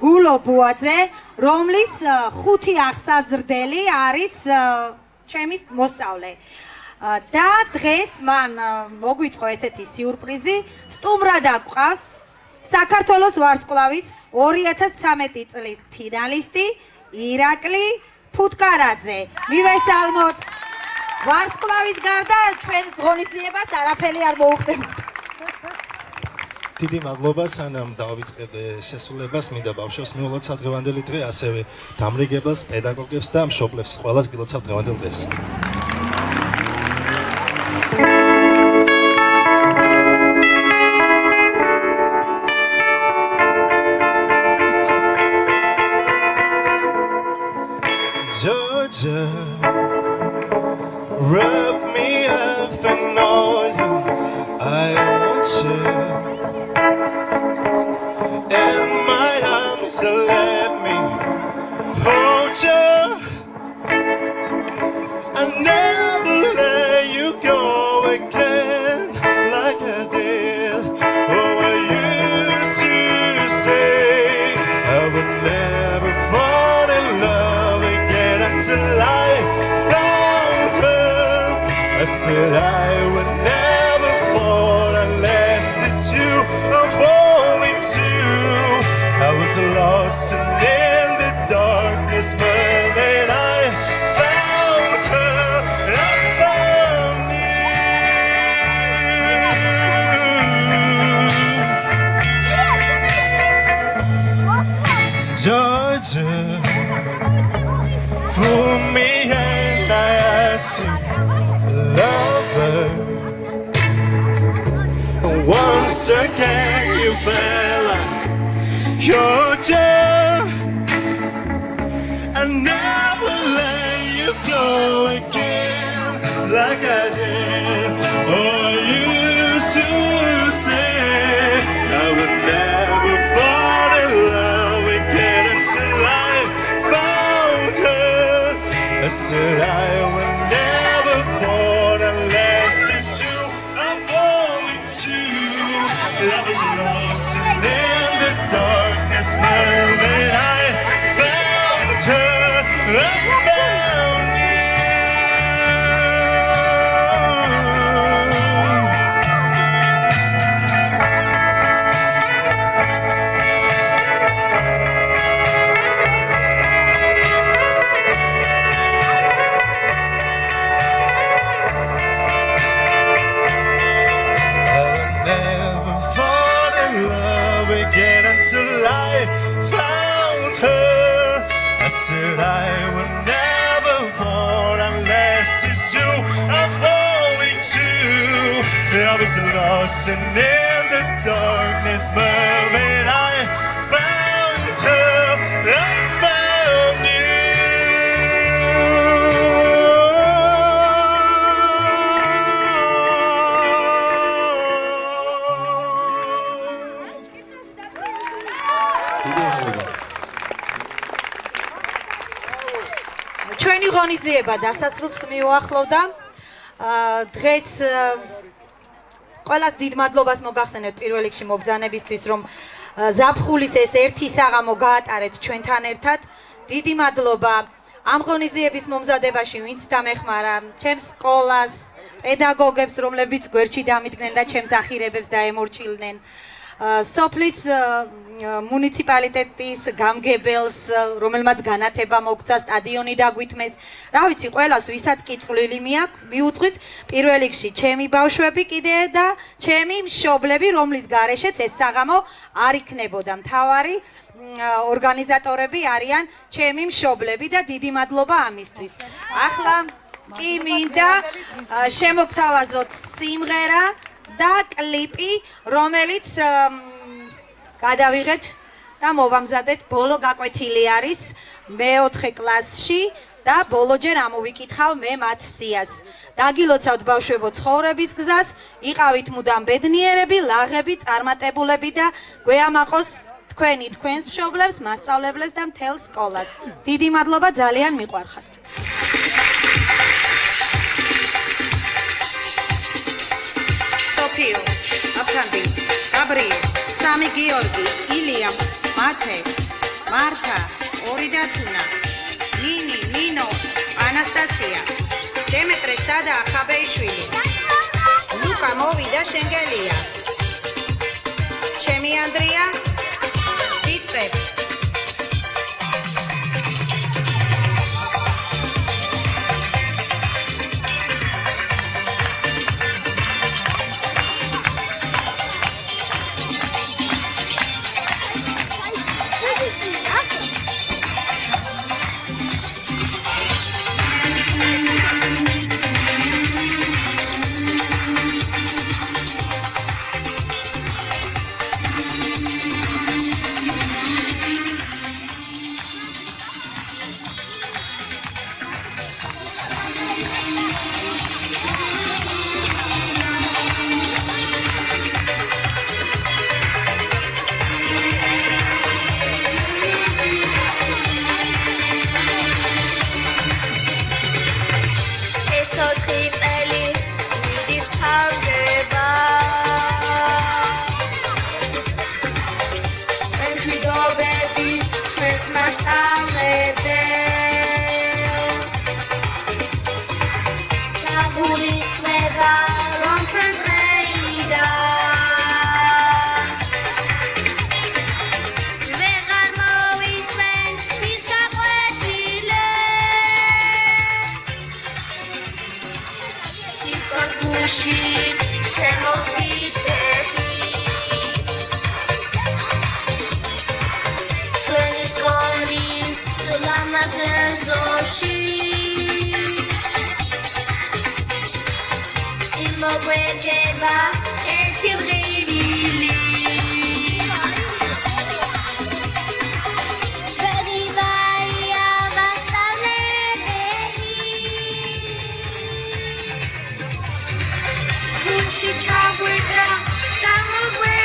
Speaker 7: გულო ბუაძე, რომლის 5 აღსაზრდელი არის ჩემი მოსწავლე. და დღეს მან მოგვიწყო ესეთი სიურპრიზი, სტუმრად აგვყავს საქართველოს ვარსკვლავის 2013 წლის ფინალისტი ირაკლი ფუტკარაძე. მივესალმოთ. ვარსკვლავის გარდა ჩვენს ღონისძიებას არაფერი არ მოუხდებოდა.
Speaker 19: დიდი მადლობა, სანამ დავიწყებ შესრულებას, მინდა ბავშვებს მიულოცავ დღევანდელი დღე, ასევე დამრიგებელს, პედაგოგებს და მშობლებს ყველას გილოცავ დღევანდელ დღეს. Georgia, wrap me up in all you. I want you in my arms to let me hold you. I never let you go again like I did. Oh, I used to say I would never fall in love again until I found her. said I would never fall unless it's you I'm falling to. I was lost and in the darkness, but then I found her and I found you. Georgia, fool me and I asked you, lover. Once again you fell like Georgia. I never let you go again like I did. Oh, I used to say I would never fall in love again until I found her. I said I would never fall unless it's you I'm falling to. I was lost and in the darkness, but when I found her, I found you. Until I found her, I said I would never fall unless it's you I'm falling to. I was lost and in the darkness, but when I found her, I found you.
Speaker 8: ჩვენი ღონისძიება დასასრულს მიუახლოვდა. დღეს ყველას დიდ მადლობას მოგახსენებთ პირველ რიგში მობრძანებისთვის, რომ ზაფხულის ეს ერთი საღამო გაატარეთ ჩვენთან ერთად. დიდი მადლობა ამ ღონისძიების მომზადებაში ვინც დამეხმარა, ჩემს სკოლას, პედაგოგებს, რომლებიც გვერდში დამიდგნენ და ჩემს ახირებებს დაემორჩილნენ. სოფლის მუნიციპალიტეტის გამგებელს, რომელმაც განათება მოგცა, სტადიონი დაგვითმეს. რა ვიცი, ყველას ვისაც კი წვლილი მიუძღვის, პირველ რიგში ჩემი ბავშვები კიდე და ჩემი მშობლები, რომლის გარეშეც ეს საღამო არ იქნებოდა. მთავარი ორგანიზატორები არიან ჩემი მშობლები და დიდი მადლობა ამისთვის. ახლა კი მინდა შემოგთავაზოთ სიმღერა და კლიპი, რომელიც გადავიღეთ და მოვამზადეთ. ბოლო გაკვეთილი არის მე-4 კლასში და ბოლოჯერ ამოვიკითხავ მე მათ სიას. დაგილოცავთ ბავშვებო ცხოვრების გზას, იყავით მუდამ ბედნიერები, ლაღები, წარმატებულები და გვეამაყოს თქვენი თქვენს მშობლებს, მასწავლებლებს და მთელ სკოლას. დიდი მადლობა, ძალიან მიყვარხართ. სოფიო, აფრანდი, გაბრიელ, სამი გიორგი, ილია, მათე, მართა, ორი დათუნა, ნინი, ნინო, ანასტასია, დემეტრე სადა ხაბეიშვილი, ლუკა მოვიდა შენგელია, ჩემი ანდრია, დიწებ.
Speaker 6: სკოლის ლამაზეში იმოგვედება ერთი ღირილი Chawitra, Samawera.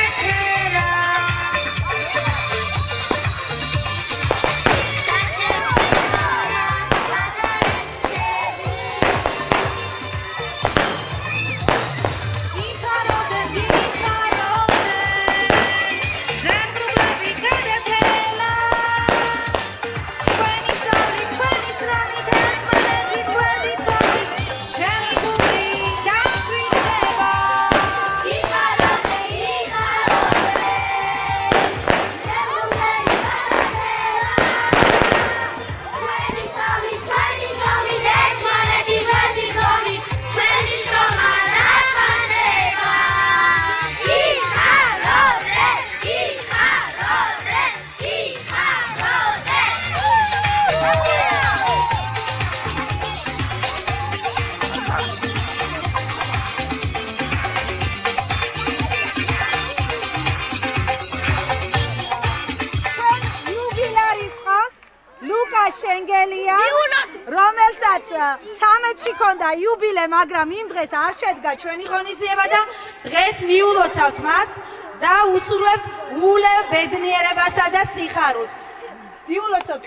Speaker 3: შენგელია რომელსაც 13-ში ქონდა იუბილე, მაგრამ იმ დღეს არ შედგა ჩვენი ღონისძიება და
Speaker 8: დღეს მიულოცავთ მას და უსურვებთ ულევ ბედნიერებასა და სიხარულს.
Speaker 3: მიულოცოთ.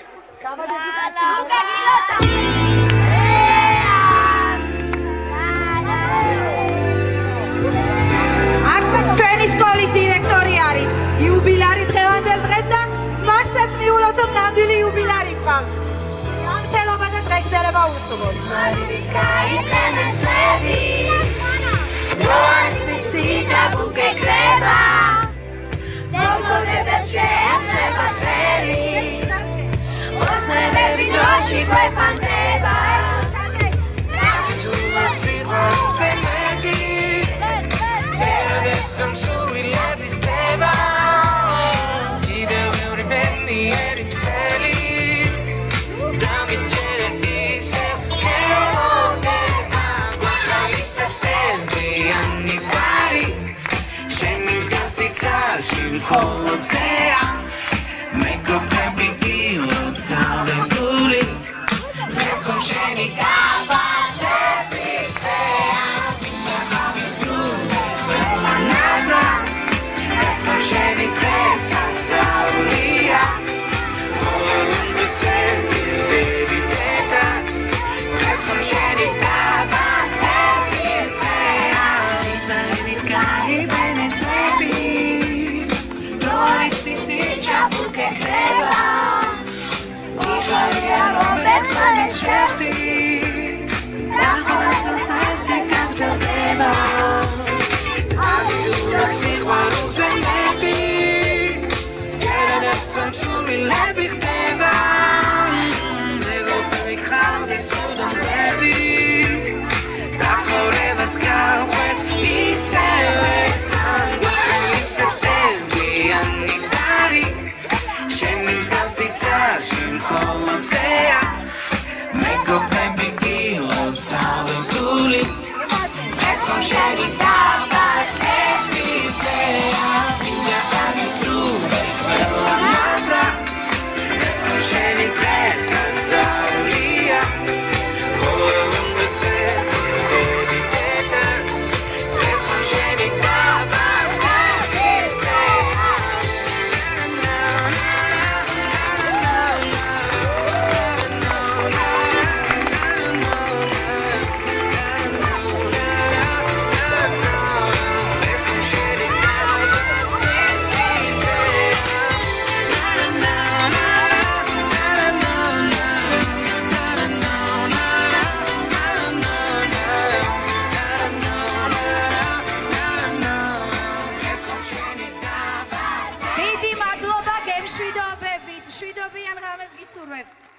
Speaker 8: აქ ჩვენი სკოლის დირექტორი არის იუბილარი დღევანდელ დღეს და მასაც მიულოცოთ ნამდვილი იუბილარი გვყავს. ამთელობა და დღეგრძელება უსურვოთ.
Speaker 11: Холопцея, мекопები გილოცავე გულით, დღეს ხომ შენი დაბადების დღეა, ვისრულის ველანაძრა, დღეს ხომ შენი დღესასწაულია, მოვარულდეს ვერდები პეტა, დღეს ხომ შენი დაბადების დღეა, სიზმარით გაიბენეთ ლები. Холопцея, მეგობრები გილოცავე გულით, დღეს ხომ შენი დაბადების დღეა, ვინდა განისრულეს ველანაძრა, დღეს ხომ შენი დღესასწაულია, მოვარულდეს ვერდები პეტა, დღეს ხომ შენი დაბადების დღეა.
Speaker 8: დიდი მადლობა გემშვიდობებით, მშვიდობიან ღამეს გისურვებთ.